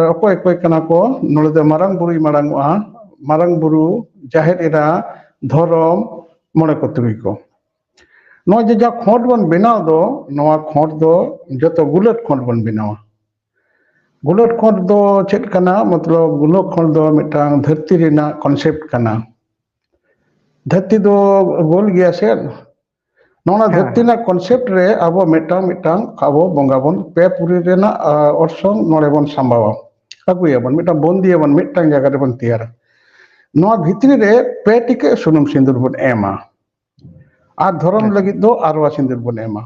अकोय अकोय कना को नोले मारंग बुरु मारंग बुरु जाहेर एरा धरम मोड़े को तुई को नो जे जा खोट बन बनाव दो नोआ खोट दो जतो गुलत खोट बन बनावा गुलट खंड दो चेक कना मतलब गुलट खंड दो मिटांग धरती रेना कॉन्सेप्ट कना धरती दो गोल गया से नोना हाँ धरती हाँ ना कॉन्सेप्ट रे अब मिटांग मिटांग अब बंगा बन पे पुरी रेना ऑर्सों नोड़े बन संभावा अगुया बन मिटांग बन दिया बन मिटांग जगह रे बन तियार नोआ भितरी रे पे टिके सुनुम सिंदूर बन एमा आ धर्म अच्छा लगी दो आरवा सिंदूर बन एमा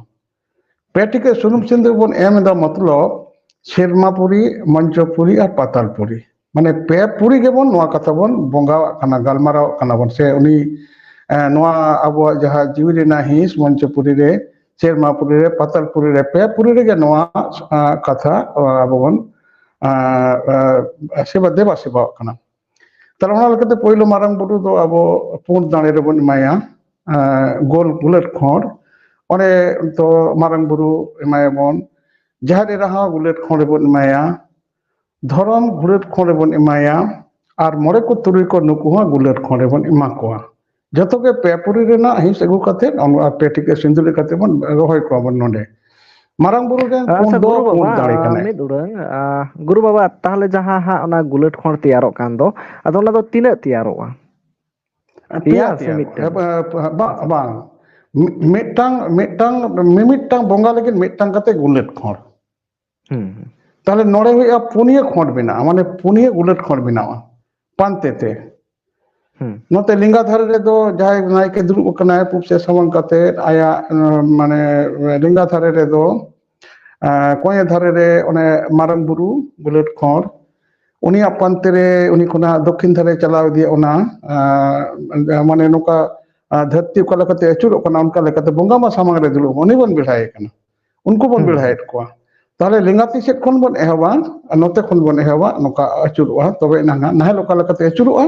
पे टिके सुनुम सिंदूर बन एम दा मतलब शेरमापुरी मंचपुरी और पातालपुरी माने पे पुरी के बन नोआ कथा बन बंगा कना गलमाराव कना बन से उनी नोआ अब जहाँ जीवी रेना हिंस मंचपुरी रे शेरमापुरी रे पातालपुरी रे पे पुरी रे नोआ कथा अब बन सेवा देवा सेवा कना तार ओना लेकाते पहिलो मारांग बुरु दो अब पुन दाणे रे बन माया गोल गुलेट खंड ओने तो मारांग बुरु एमाय बन जहारे रहा गुलेट खंड बन माया धरम गुलेट खंड बन एमाया और मोरे को तुरुई को नुकु हा गुलेट खंड बन एमा कोआ जतो के पेपुरी रेना हिंस अगु काते पेटी के सिंदूर काते बन रोहय को बन नोंडे मारांग बुरु रे पुन अच्छा दो गुरु पुन बाबा दाणे कनाय मिद उड़ांग गुरु बाबा ताहले जहाँ हाँ ओना गुलेट खंड तैयारों कान दो अदो ओना दो तीना तैयारोआ पिया पिया से तिया मिटन अच्छा bang मिटांग मिटांग मिमिटांग बंगा लेकिन मिटांग काते गुलेट खंड हम्म ताहले नोड़े हुई पुनिया खंड बिना माने पुनिया गुलेट खंड बिनावा पांते ते हम्म नोते लिंगा धारे रे दो जाय नाय के दुरुब कनाय पुप से समन काते आया माने लिंगा धारे रे दो कोय धारे रे ओने मारंग बुरु गुलेट खंड उनी पांते रे उनी कोना दक्षिण धारे चलाव दिए ओना माने नोका धरती को लेकाते अचुरो कना उनका लेकाते बंगा मा सामंग रे दुरुब उनी बन बिढ़ाय कना उनको बन बिढ़ायत को ताहले लिंगाती सेट खन बन एहवा नोते खन बन एहवा नोका अचुरोआ तबे नांगा नाहे लोका लेकाते अचुरोआ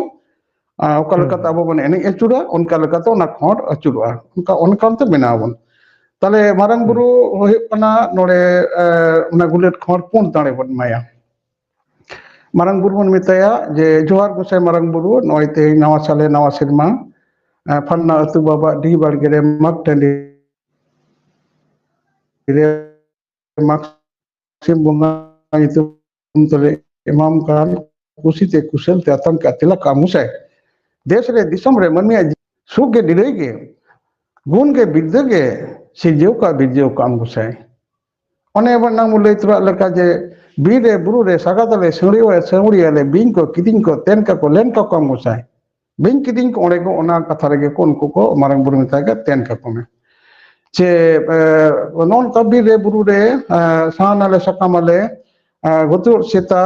ओका लेकाते हम्म अबो बन एने अचुरा उनका लेकाते ओना खंड अचुरोआ उनका उनकाते बनावन ताहले मारंग हम्म बुरु होय कना नोडे ओना गुलेट खंड पुन दाणे बन माया मारंग बुरु बन मिताया जे जोहार गोसाई मारंग बुरु नय ते नवा साले नवा सिरमा फन्ना अतु बाबा डी बाड़गे रे मग टंडी रे मग सिम बंगा इतुम तले इमाम काल कुसिते कुशल ते आतम का तिलक का मुसाय देश रे दिसम रे मनमिया सुख के डिरे के गुण के बिद्दे के सिजेव का बिजेव काम गुसाय ओने बन्ना मुले तुरा लका जे बीरे बुरु रे सागातले सेउड़ियाले बिंग को किदिंग को तेन का को लेन का काम गुसाय बिंग किदिंग को ओड़े को ओना कथा रे को उनको को मारंग बुरु मिता के तेन का को में चे नॉन कबी रे बुरु रे सानाले सकामले गुतुर सीता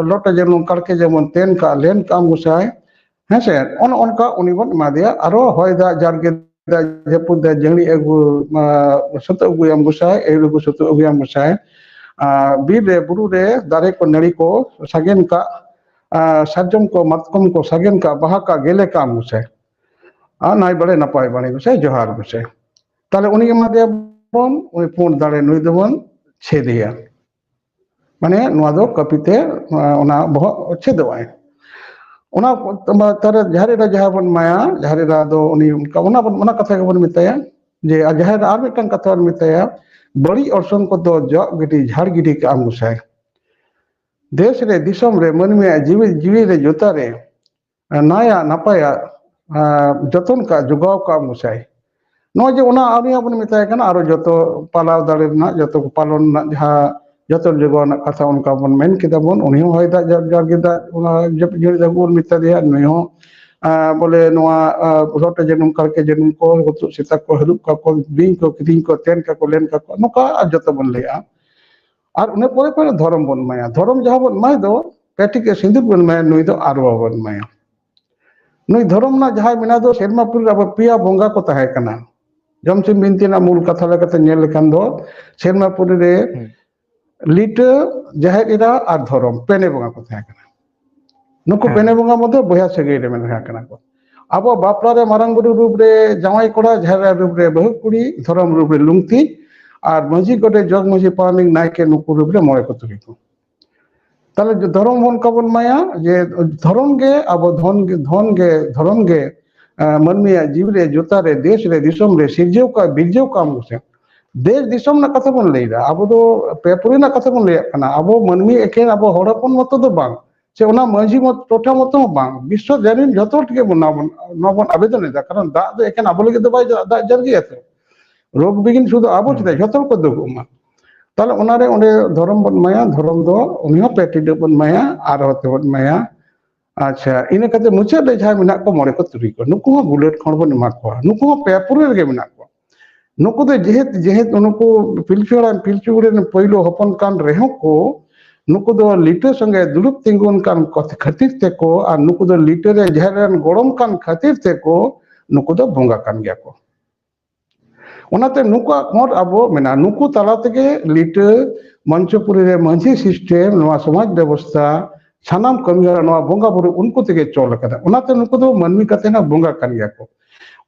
लोटा जेमन करके जेमन तेन का लेन काम गुसाय हैं से उनका उनी बन मा दिया आरो होयदा जारगे दा जेपुद दा जंगली एगु सत अगुयाम गुसाय एगु सत अगुयाम गुसाय बीर रे बुरु रे दारे को नड़ी को सगेन का साजम को मतकम को सगेन का बहा का गेले काम गुसाय नाय बड़े नपाय बने गुसाय जोहार गुसाय ताले उनी मा दिया बन उनी पुन दाड़े नुई दबन छेदिया माने नोआ दो कपिते ओना बह छेदवाय ओना तारे जहारे रा जहा बन माया जहारे रा दो उनी उनका ओना कथा के बन मिताया जे जहारे आर मिटन कथा बन मिताया बड़ी अर्सन को दो ज गिटी झाड़ गिटी के आम गुसाय देश रे दिसम रे मनमिया जीवी जीवी रे जोता रे नाया नपाया जतन का जुगाव का आम गुसाय नो जे ओना आनिया बन मिताय कना आरो जतो पालाव दाड़े ना जतो पालन ना जहा जतो जुगाव ना कथा उनका बन मेन किदा बन उनी होय दा जारगिदा ओना जप जड़ी दा गुर मिता दिया नुई हो बोले नोआ रोटे जेनुम करके जेनुम को गुतु सीता को हरुप का को बिंग को किदिंग को तेन का को लेन का को नोका जतो बन लेया और उन्हें पोरे पोरे धर्म बन माया धर्म जहा बन माय दो पेटी के सिंदूर बन माया नुई दो आरवा बन माया नुई धर्म ना जहा मिना दो सेरमापुर अब पिया बंगा को ताहे कना जमसिम बिनती ना मूल कथा लेकाते नेल लेखान दो सेरमापुर रे लिट जाहेर इरा और धर्म पेने बंगा को ताहे कना नुको पेने बंगा मध्य बया सगई रे मेना कना को अब बापला रे मारंग बुरु रूप रे जावाई कोड़ा जाहेर रूप रे बहु कुड़ी धर्म रूप रे लुंगती और मजी गोटे जग मजी पानिक नायके नुको रूप रे मोरे को तुरी को ताले जो धर्म बन का बन माया जे धर्म गे अब धन गे धर्म गे मनमिया जीव रे जोता रे देश रे दिसम रे सिरजेव का बिरजेव काम गुसे देश दिसम ना कथा बन लैदा अब दो पेपुरी ना कथा बन लैया कना अब मनमी एकेन अब हड़पन मत दो बांग से ओना मांझी मत टोठा मत बांग विश्व जानिन जतो टिके बन आवेदन एदा कारण दा दो एकेन अब लगे दो बाय दा जरगिया तो रोग बिगिन शुद्ध अब चेदा जतो को दुगुमा ताले ओनारे ओंडे धर्म बन माया धर्म दो उनियो पेटिड बन माया आर होते बन माया अच्छा इन कते मुचे दे जहां मिना को मोरे को तुरी को नुकु बुलेट खण बन मा को नुकु पेपुरी रे मिना को नुकु दो जेहेत जेहेत उनको पिलचुड़े पहिलो हपन कान रेहो को नुकु दो लीटर संगे दुलुप तिंगुन कान खातिर ते को और नुकु दो लीटर जहरन गोड़म कान खातिर ते को नुकु दो बोंगा कान गया को ओनाते नुकु खोट अबो मेना नुकु तला तेगे लीटर मंचपुरी रे मंझी सिस्टम नवा समाज व्यवस्था सानाम कमिया नवा बोंगा बुरु उनको तेगे चोल कदा ओनाते नुकु दो मनमी कते ना बोंगा कान गया को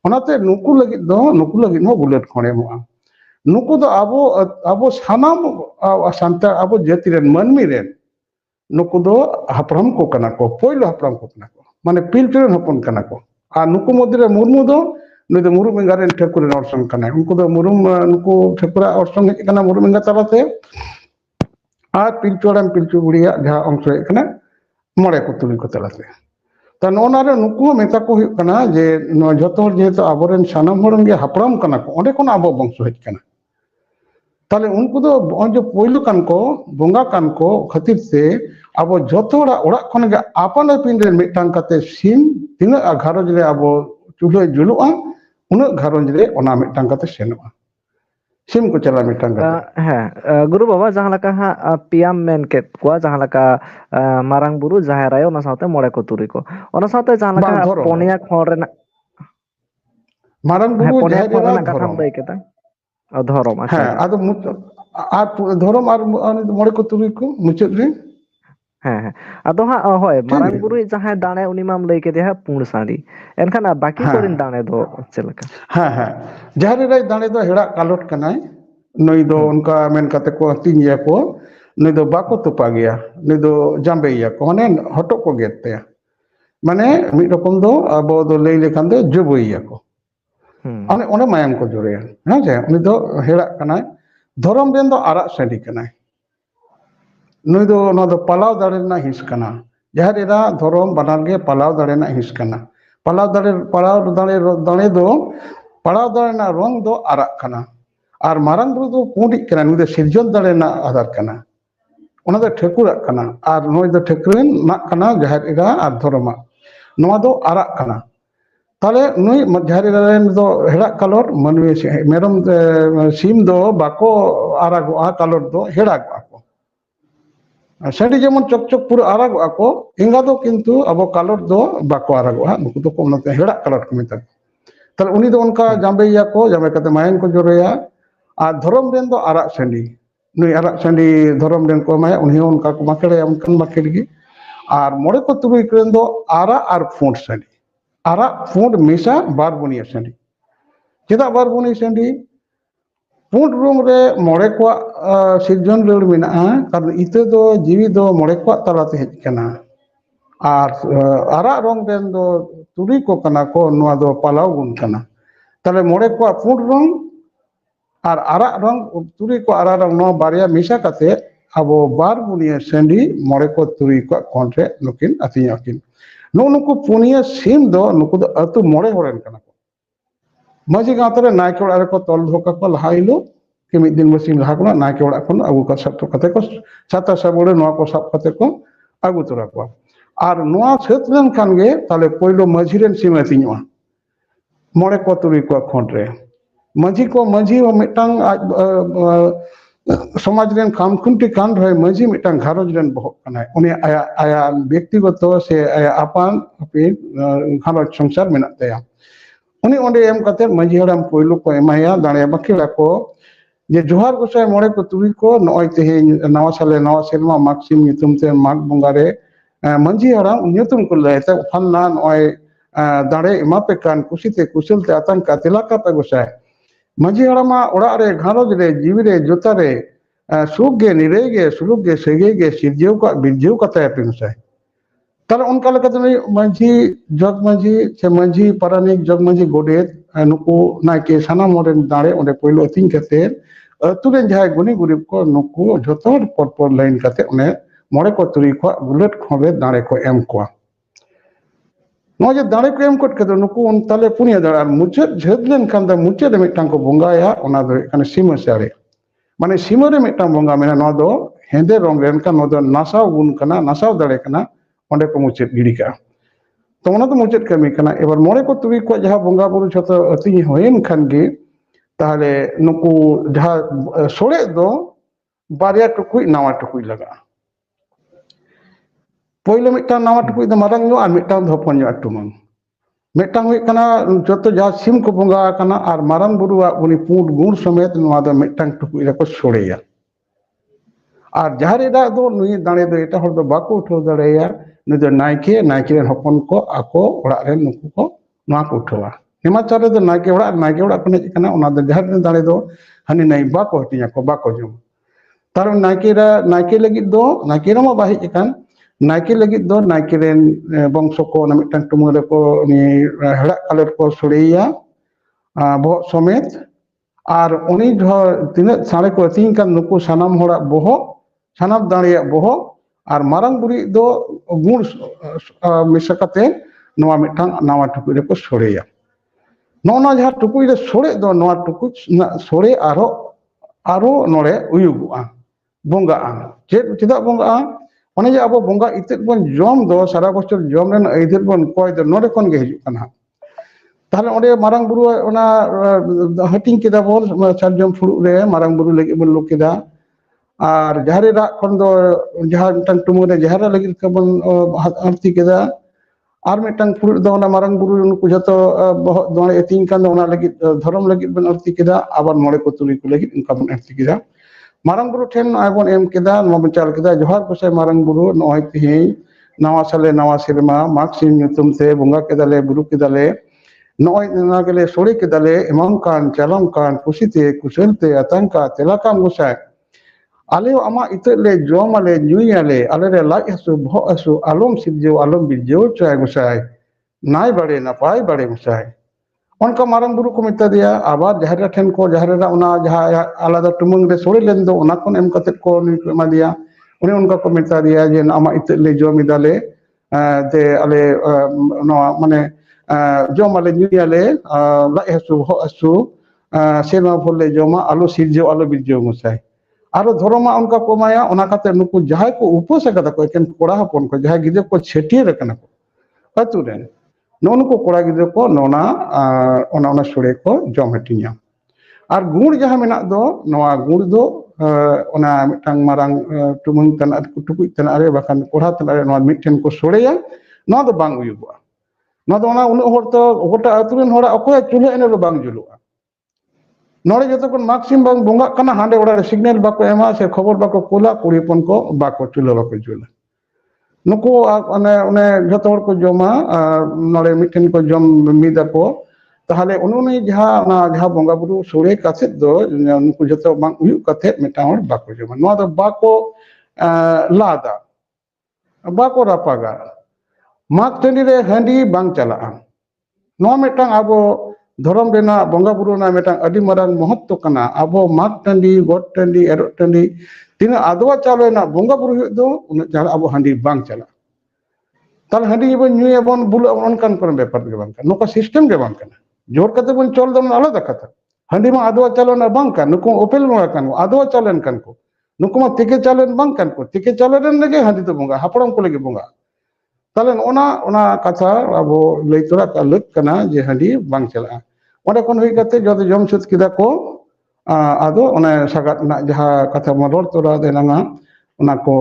ओनाते नुकु लगी हो बुलेट खणे मोआ नुकु दो अबो अबो सानाम सांता अबो जाति रेन मनमी रेन नुकु दो हपरम को कना को पहिलो हपरम को कना को माने पिलचुरन हपन कना को आ नुकु मदरे मुर्मु दो नुई दो मुरु मेंगारेन ठेकुर ऑर्सन कना उनको दो मुरुम नुकु ठेकुरा ऑर्सन हे कना मुरु मेंगा तलाते आ पिलचुरन पिलचु बुड़िया जहां अंश हे कना मोड़े को तुली को तलाते ता नोनारे नुकु मेता को कना जे जतो जेतो आबोरेन सानाम होरंगे हपरम कना को ओंडे कोन आबो वंश हेज कना ताले उनको दो जो पहिलो कान को बोंगा कान को खातिर से अब जोतोड़ा ओड़ा खन गे आपन पिन रे मिटांग कते सिम तिना घारोज रे अब चुल्हे जुलुआ उन घारोज रे ओना मिटांग कते सेनुआ सिम को चला मिटांग कते हाँ गुरु बाबा जहां लका हा पियाम मेन केत को जहां लका मारांग बुरु जाहेर आयो ओना साथे मोड़े को तुरी को ओना साथे जहां लका पोनिया खोर रे मारांग बुरु पोनिया खोर रे कथाम लई केता धर्म हाँ आदो धर्म और मोड़े को तुरी को मुचद रे हाँ अदो हाँ होय मारांग बुरु जहां दाणे उनी माम लई के दे पुंड साड़ी एनखान बाकी कोरिन दाणे दो चलका हाँ हाँ जहां रे दाणे दो हेड़ा कालोट कनाय नई दो उनका मेन कते को तिंजिया को नई दो बाको तुपा गया नई दो जांबे या को ने हटो को गेते माने मिड रकम दो अब दो लई लेखान दो जुबइया को अने ओने मायम को जोरे ना जे उनी दो हेड़ा कनाय धर्म रेन दो आरा सेडी कनाय नुई दो नो दो पलाव दाड़े ना हिस कना जहां रेदा धर्म बनार गे पलाव दाड़े ना हिस कना पलाव दाड़े दो पलाव दाड़े ना रंग दो आरा कना और मारंग बुरु दो पुंडी कना नुई दो सिरजन दाड़े ना आधार कना ओना दो ठेकुरा कना और नुई दो ठेकुरन ना कना जहां रेदा और धर्म नोआ दो आरा कना ताले नुई मध्यारी रेन दो हेड़ा कलर मनवे मेरम सीम दो बाको आरागो आ कलर दो हेड़ा को सेडी जेमन चक चक पूरा आरागो को इंगा दो किंतु अब कलर दो बाको आरागो नुकु दो को नते हेड़ा कलर को मेता ताले उनी दो उनका जांबेया को जामे कते मायन को जोरेया आ धर्म रेन दो आरा सेंडी नुई आरा सेंडी धर्म रेन को माया उनी उनका को माकेड़े उनकन माकेड़गी और मोड़े को तुबई रेन दो आरा और फुंड सेंडी आरा फुंड मिसा बार बुनिया सेंडी चेदा बार बुनी सेंडी फुंड रूम रे मोड़े को सिरजन लड़ मेना कारण इते दो जीवी दो मोड़े को तलाते हेज कना और आरा रंग रेन दो तुरी को कना को नोआ दो पालाव गुन कना ताले मोड़े को फुंड रंग और आरा रंग तुरी को आरा रंग नोआ बारिया मिसा कते अब बार बुनिया सेंडी मोड़े को तुरी को कोंटे नुकिन अतिया किन नुकु पुनिया सीम दो नुकु दो अतु मोड़े होरेन कना को माजी गातरे नायके ओड़ा रे को तोल धोका को लहाइलो कि मिद दिन मसीम लहा को नायके ओड़ा को अगु का सब कते को छाता सबोड़े नोआ को सब कते को अगु तोरा को और नोआ क्षेत्रन खान गे ताले पहिलो माजी रेन सीम अतिनवा मोड़े को तुरी को खोंटे माजी वो मिटांग समाज रेन काम खुंटी कान रहे माजी मिटांग घारोज रेन बहक कनाय उनी आया आया व्यक्तिगत से आया आपान अपनी घारोज संसार मेना तया उनी ओंडे एम कते माजी हड़ाम पहिलो को एमाया दाड़े बाकिला को जे जोहार गोसाई मोड़े को तुरी को नय ते नवा साले नवा सेरमा माक्सिम नितुम ते माग बंगारे माजी हड़ाम नितुम को लेते फन्ना नय दाड़े एमा पे कान कुसिते कुशलते आतंक तिलाका पे गोसाई माजी हड़ामा ओड़ा रे घारोज रे जीवी रे जोता रे सुख गे निरे गे सुलुक गे सेगे गे सिरजेव का बिरजेव का तय पिंसाय তাহলে অনকা লেকাতে মাঝি জগ মাঝি সে মাঝি পারানিক জগ মাঝি গোডেত নুকু নাইকে সানাম রেন দাঁড়ে ওঁᱰᱮ পয়লো আতিং কাতে ᱟᱹᱛᱩ ᱨᱮᱱ ᱡᱟᱦᱟᱸᱭ ᱜᱩᱱᱤ ᱜᱩᱨᱤᱵ ᱠᱚ ᱱᱩᱠᱩ ᱡᱷᱚᱛᱚ ᱦᱚᱲ ᱯᱚᱨ ᱞᱟᱭᱤᱱ ᱠᱟᱛᱮ ᱚᱱᱮ ᱢᱚᱬᱮ ᱠᱚ ᱛᱩᱨᱩᱭ ᱠᱚ ᱜᱩᱞᱟᱹᱴ ᱠᱷᱚᱵᱮ ᱫᱟᱲᱮ ᱠᱚ ᱮᱢ ᱠᱚᱣᱟ ᱱᱚᱣᱟ ᱡᱮ ᱫᱟᱲᱮ ᱠᱚ ᱮᱢ ᱠᱚᱫ ᱠᱮᱫᱚ ᱱᱩᱠᱩ ᱛᱟᱦᱞᱮ ᱯᱩᱱᱭᱟᱹ ᱫᱟᱲᱮ ᱟᱨ ᱢᱩᱪᱟᱹᱫ ᱡᱷᱟᱹᱛ ᱞᱮᱱᱠᱷᱟᱱ ᱫᱚ ᱢᱩᱪᱟᱹᱫ ᱨᱮ ᱢᱤᱫᱴᱟᱝ ᱠᱚ ᱵᱚᱸᱜᱟᱭᱟ ᱚᱱᱟ ᱫᱚ ᱦᱩᱭᱩᱜ ᱠᱟᱱᱟ ᱥᱤᱢᱟᱹ ᱥᱟᱹᱲᱮ ᱢᱟᱱᱮ ᱥᱤᱢᱟᱹ ᱨᱮ ᱢᱤᱫᱴᱟᱝ ᱵᱚᱸᱜᱟ ᱢᱮᱱᱟᱜᱼᱟ ᱱᱚᱣᱟ ᱫᱚ ᱦᱮᱸᱫᱮ ᱨᱚᱝ ᱨᱮᱱ ᱠᱟᱱᱟ ᱱᱚᱣᱟ ᱫᱚ ᱱᱟᱥᱟᱣ ᱜᱩᱱ ᱠᱟᱱᱟ ᱱᱟᱥᱟᱣ ᱫᱟᱲᱮ ᱠᱟᱱᱟ ᱚᱸᱰᱮ ᱠᱚ ᱢᱩᱪᱟᱹᱫ ᱜᱤᱰᱤ ᱠᱟᱜᱼᱟ ᱛᱚ ᱚᱱᱟ ᱫᱚ ᱢᱩᱪᱟᱹᱫ ᱠᱟᱹᱢᱤ ᱠᱟᱱᱟ ᱮᱵᱟᱨ ᱢᱚᱬᱮ ᱠᱚ ᱛᱩᱨᱩᱭ ᱠᱚ ᱡᱟᱦᱟᱸ ᱵᱚᱸᱜᱟ ᱵᱩᱨᱩ ᱡᱷᱚᱛᱚ ᱟᱹᱛᱤᱧ ᱦᱩᱭᱮᱱ ᱠᱷᱟᱱ ᱜᱮ তাহলে নুকু যাহা সরে দো বারিয়া টুকুই নাওয়া টুকুই লাগা পয়লো মিটটাং নাওয়া টুকুই দো মারাং ᱧᱚᱜ আর মিটটাং ধপন ᱧᱚᱜ টুমং মিটটাং হুᱭ কানা যত যা সিম কো বঙ্গা কানা আর মারাং বুরুয়া উনি পুঁড গুণ সমেত নোয়া দো মিটটাং টুকুই রেকো সরেয়া আর যাহার এডা দো নুই দাঁড়ে দো এটা হল দো বাকো উঠাও দাঁড়াইয়া নুই দো নাইকে নাইকে রেন হপন কো আকো ওড়াগ রেন নুকু কো নোয়া কো উঠাওয়া हिमाचल रे नायके ओड़ा को हेज कना ओना दो जहार दाड़े दो हानि नाई बाको हटिया को बाको जम तार नायके लगी दो नायके रमा बा हेज कान नायके लगी दो नायके रेन वंश को ना मिटन टुमु रे को नि हेड़ा कलर को सुड़ेया बोह समेत और उनी जो तिना सारे को अतिंग कान नुकु सानाम होड़ा बोह सानाम दाड़िया बोह और मारंग बुरी दो गुण मिसा कते नवा मिटन नावा टुकु रे को सुड़ेया नोना जहाँ टुकुई रे सोड़े दो नोआ टुकुई सोड़े आरो नोड़े उयुगुआ बोंगा चेद चेदा बोंगा ओने जे अबो बोंगा इतेत बन जम दो सारा बछर जम रेन आइदर बन कोय दो नोड़े कोन गे हिजुग काना ताहले ओंडे मारांग बुरु ओना हटिंग केदा बोल सारजम फुड़ु रे मारांग बुरु लगी बन लो केदा और जहारे रा कोन दो जहां टन टुमु रे जहारा लगी कबन आरती केदा और मिटन फुड़ दो मारंग बुरु उनको जतो दोड़े एतिंग कान दो लगी धर्म लगी बन आरती केदा आबार मोड़े को तुली को लगी उनका बन आरती केदा मारंग बुरु ठेन आबन एम केदा नो बचाल केदा जोहार कोसे मारंग बुरु नय तिहि नवा साले नवा सिरमा माग सिम ᱧᱩᱛᱩᱢ ते बोंगा केदाले बुरु केदाले नय ना गेले सोड़े केदाले एमम कान चालम कान कुसिते कुशलते आतंका तेलाकाम गोसाय आले आमा इतले जम आले ᱧᱩᱭ आले आले रे लाज हसु भो हसु आलम सिरजो आलम बिरजो चाय गोसाय नाय बड़े नपाय बड़े गोसाय उनका मारंग बुरु को मिता दिया आबार जहरा ठेन को जहरा उना जहा आलादा टुमंग रे सोड़े लेन दो उना कोन एम कते को नी मा दिया उनी उनका को मिता दिया जे आमा इतले जम इदाले ते आले नो माने जम आले ᱧᱩᱭ आले लाज हसु भो हसु सेमा भोले जमा आलो सिरजो आलो बिरजो गोसाय आरो धर्मा उनका को माया ओना काते नुकु जहाय को उपवास कदा को एकेन कोड़ा हपन को जहाय गिदे को छेटियर कना को अतु रेन नुनको कोड़ा गिदे को नोना ओना सुड़े को जम हटिया और गुण जहां मेना दो नवा गुण दो ओना मिटांग मारांग टुमुंग तना टुकुई तना रे बाखान कोड़ा तना रे नवा मिटन को सुड़ेया नवा दो बांग उयुगवा नवा दो ओना उन होर तो गोटा अतुरेन होड़ा अकोय चुल्हे एने दो बांग जुलुआ नोड़े जो तो मार्क्सिम बांग बोंगा कना हांडे ओड़ा सिग्नल बाको एमा से खबर बाको कोला कुड़ीपन को बाको चुल्हे बाको जुला नुको अने अने जतो हर को जमा नोड़े मिठन को जम मिदा को ताहले उनुनी जहां बोंगा बुरु सोड़े काते दो नुको जतो बांग उयु काते मिटा हर बाको जमा नोआ दो बाको लादा बाको रापागा माग टंडी रे हंडी बांग चला नोआ मिटांग आबो धर्म रेना बोंगा बुरु ना मिटांग अडी मरांग महत्व कना आबो माग टंडी गोट टंडी एरो टंडी तीन आदवा चालो ना बोंगा बुरु दो उन जहां आबो हंडी बांग चला ताल हंडी बन ᱧᱩᱭ बन बुल अनकान कोन बेपार के बांग नुको सिस्टम के बांग कना जोर कते बन चल दम आलादा कथा हंडी मा आदवा चालो ना बांग का नुको ओपेल मा कान आदवा चालन कान को नुको मा तिके चालन बांग कान को तिके चालन लगे हंडी तो बोंगा हापड़म को लगे बोंगा ताले ओना कथा आबो लई तोरा का लक कना जे हंडी बांग चला ओंडे कोन हुई कते जद जम सुत किदा को आदो ओने सागार ना जहां कथा मरोर तोरा देनांगा ओना को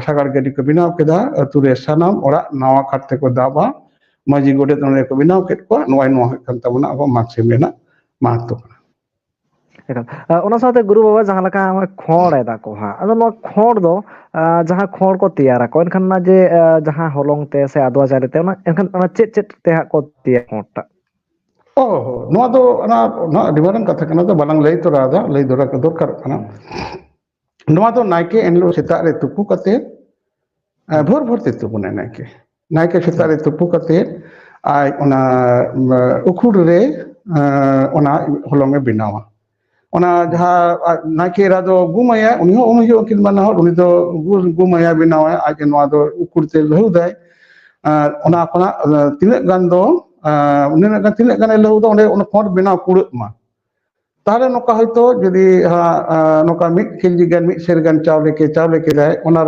सागार गडी को बिनाव केदा अतुरे सानाम ओरा नावा काटते को दाबा माजी गोडे तोने को बिनाव केट को नोय नो हकन तबना अब माक्सिम लेना महत्व ᱚᱱᱟ ᱥᱟᱶᱛᱮ ᱜᱩᱨᱩ ᱵᱟᱵᱟ ᱡᱟᱦᱟᱸ ᱞᱮᱠᱟ ᱠᱷᱚᱲ ᱮᱫᱟ ᱠᱚ ᱦᱟᱸᱜ ᱟᱫᱚ ᱱᱚᱣᱟ ᱠᱷᱚᱲ ᱫᱚ ᱡᱟᱦᱟᱸ ᱠᱷᱚᱲ ᱠᱚ ᱛᱮᱭᱟᱨᱟ ᱠᱚ ᱮᱱᱠᱷᱟᱱ ᱚᱱᱟ ᱡᱮ ᱡᱟᱦᱟᱸ ᱦᱚᱞᱚᱝ ᱛᱮ ᱥᱮ ᱟᱫᱣᱟ ᱪᱟᱣᱞᱮ ᱛᱮ ᱚᱱᱟ ᱮᱱᱠᱷᱟन ᱚᱱᱟ ᱪᱮᱫ ᱛᱮ ᱦᱟᱸᱜ ᱠᱚ ᱛᱮᱭᱟᱨ ᱠᱷᱚᱲᱴᱟ नोआ दो ना अडी मारंग कथा कना तो बालांग लई तोरा दा लई दोरा को दरकार कना नोआ दो नायके एनलो सेता रे तुपु कते भोर भोर ते तुपुना नायके सेता रे तुपु कते aj ona ukhur re ona holong e binawa ona jaha naike ra do gumaya uni ho umi ho kin bana ho uni do gumaya binawa aj noa do ukhur te lahu dai ona kona tinak gan do unak gan tinak gan lahu do onde ona khot binaw kurak ma তাহলে নৌকা হয়তো যদি নৌকা meet KG গান meet সের গান চাউলে কে দেয় ওনার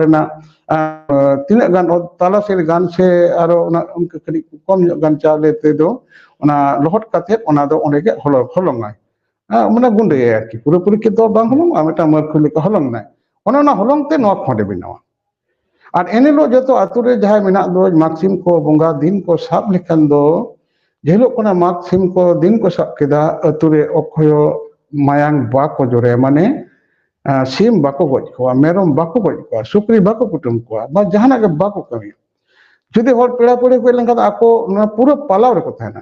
তিনাক গান তালা সের গান সে আরো উনকে খালি কম গান চাউলে তেদো ওনা লহট কাতে ওনা দো অনেকে হলঙ্গায় মানে গুন্ডে আর কি পুরোপুরি কে তো বাং হলং আমেটা মরখুলি কে হলং নাই ওনা হলং তে নোয়া খডে বিনাওয়া আর এনেলো যত আতুরে যাহাই মেনা দো মাকসিম কো বঙ্গা দিন কো সাব লেখান দো যেহেতু কোনা মাকসিম কো দিন কো সাব কেদা আতুরে অক্ষয় মায়াং বাকো জোরে মানে সিম বাকো গজ কোয়া মেরম বাকো গজ কোয়া সুক্রি বাকো কুটুম কোয়া বা জাহানা গে বাকো কামি যদি হর পেড়া পড়ে কই লেনকা আকো না পুরো পালাও রে কথা না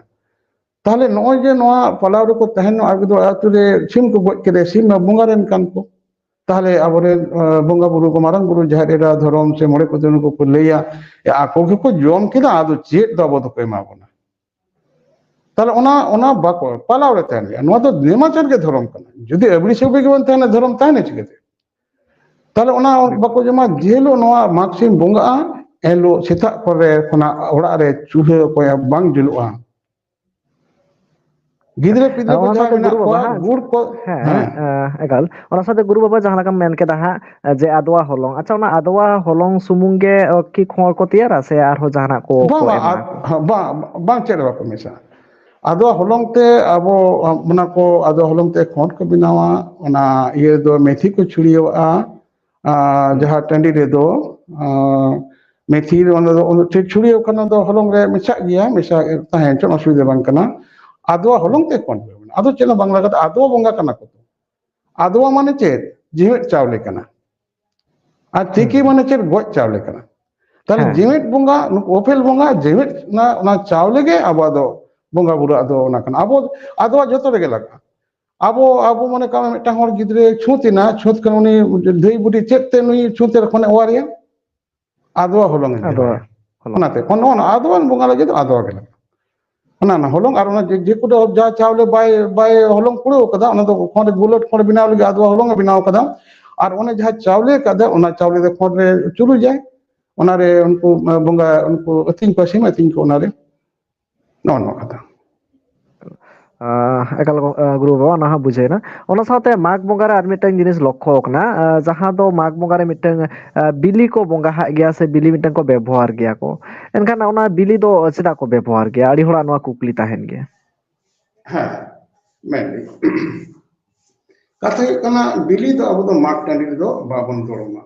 তাহলে নয় যে নোয়া পালাও রে কো তাহেন আগদো আতুরে সিম কো গজ কেদে সিম বঙ্গারেন কান কো তাহলে আবরে বঙ্গা বুরু কো মারাং বুরু জাহেরা ধরম সে মরে কো জনু কো লইয়া আকো কো জম কেদা আদো চেত দাবো তো কই মাবনা তাহলে ওনা বাকো পালাও রে তাহেন নোয়া তো নেমাচার কে ধরম কানা যদি এবড়ি সেবে কে বন তাহেন ধরম তাহেন চিকেতে তাহলে ওনা বাকো জমা জেলো নোয়া মাকসিম বঙ্গা এলো সেতা করে কোনা ওড়া রে চুহে কয়া বাং জুলুয়া gidre pidre ko ওনার সাথে jaha গুরু বাবা gur ko হ্যাঁ একাল ওনার সাথে গুরু বাবা জাহাঁ লাগাম মেন কেদা হা যে আদোয়া হলং আচ্ছা ওনা আদোয়া হলং সুমুংগে কি খোঁড় ko tiara se arho jahana ko bang chere ba ko mesa ado holong te abo mona ko ado holong te khot ko binawa ona ye do methi ko churiwa jaha tandi re do methi ona do te churiwa kana do holong re mesa tahen chon asubida bang kana ado holong te kon ado chena bangla kata ado bonga kana ko ado mane chet jimit chawle kana R tiki মানে চের গজ চাউলে kana তাহলে জিমিট বঙ্গা Opel বঙ্গা জিমিট না ওনা চাউলে গে আবাদো বঙ্গা বুড়ো আদো ওনা কানা আদো যত রেগে লাগা আবো মনে কাম মিটা হর গিদরে ছুতিনা ছুত কান উনি ধই বুটি চেতে নুই ছুতে রখনে ওয়ারিয়া আদো হলং ওনাতে কোন আদো বঙ্গা লাগে তো আদো গেল না হলং আর ওনা যে কুটো যা চাউলে বাই হলং পুরো কদা ওনা তো খনে বুলেট খনে বিনাও লাগে আদো হলং বিনাও কদা আর ওনে যা চাউলে কাদা ওনা চাউলে দে খনে চুরু যায় ওনারে উনকু বঙ্গা উনকু আতিং কো সিম আতিং কো ওনারে নন কথা একাল গুরু বাবা না বুঝাই না ওনা সাথে মাঘ বঙ্গারে আর মিটাং জিনিস লক্ষ্য না যাহা দো মাঘ বঙ্গারে মিটাং বিলি ko বঙ্গা হা গিয়া সে বিলি মিটাং ko ব্যবহার গিয়া ko এনখান ওনা বিলি দো সেটা ko ব্যবহার গিয়া আড়ি হড়া নোয়া কুকলি তাহেন গিয়া হ্যাঁ মেনলি কথা কানা বিলি দো আবো তো মাঘ টান্ডি দো বাবন দরমা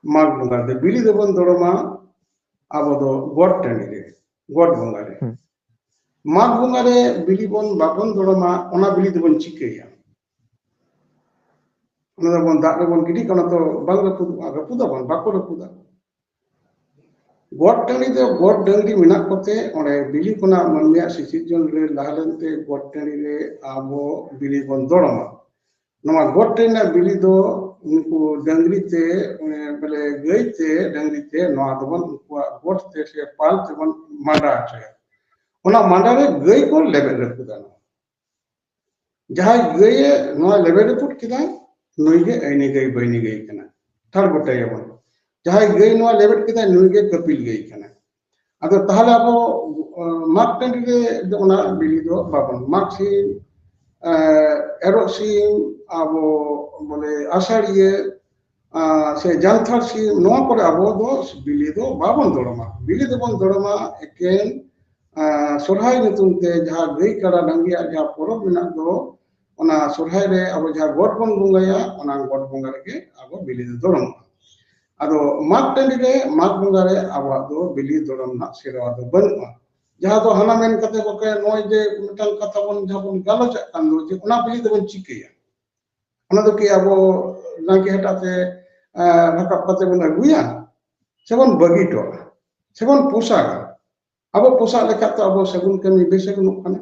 মাঘ বঙ্গা দে বিলি দো বন দরমা আবো দো গড টান্ডি রে গড বঙ্গা রে মাঘ বঙ্গা রে বিলি বন বাবন দরমা ওনা বিলি দো বন চিকেয়া ওনা দো বন দাগ বন গিডি কানা তো বাংলা পুদা বন বাকো পুদা গড টান্ডি দো গড ডাঙ্গি মিনা কোতে ওরে বিলি কোনা মনিয়া সিসিজন রে লাহালনতে গড টান্ডি রে আবো বিলি বন দরমা नवा गोट ना बिली दो उनको डंगरी ते बले गई ते डंगरी ते नवा दबन उनको गोट ते से पाल ते बन मांडा आचे ओना मांडा रे गई को लेवल रे कुदानो जहां गई नवा लेवल रे पुट किदा नई गे आईने गई बइनी गई कना थार गोटे यबन जहां गई नवा लेवल किदा नई गे कपिल गई कना अदो ताहले आपो माक टंडी रे ओना बिली दो बाबन माक्सी एरोसिम আবো বলে আষাঢ়িয়ে সে জানথার সি নোয়া করে আবো দো বিলি দো বাবন দড়মা বিলি দবন দড়মা একেন সরহাই নিতুনতে যাহা গই কাড়া ডাঙ্গিয়া যাহা পরব মেনা দো ওনা সরহাই রে আবো যাহা গড বন বঙ্গায়া ওনা গড বঙ্গা রে আবো বিলি দো দড়মা আদো মাগ টান্ডি রে মাগ বঙ্গা রে আবো দো বিলি দড়ম না সেরা দো বনমা যাহা তো হানা মেন কাতে বকে নয় যে মিটাল কথা বন যাবন গালোচ কান দো যে ওনা বিলি দবন চিকেয়া ওনা তো কি আবো নাকি হেটাতে রাকাব কাতে বন আগুয়া সেবন বগিটো সেবন পোশাক আবো পোশাক লেখা তো আবো সেগুন কামি বেসেগুন কানা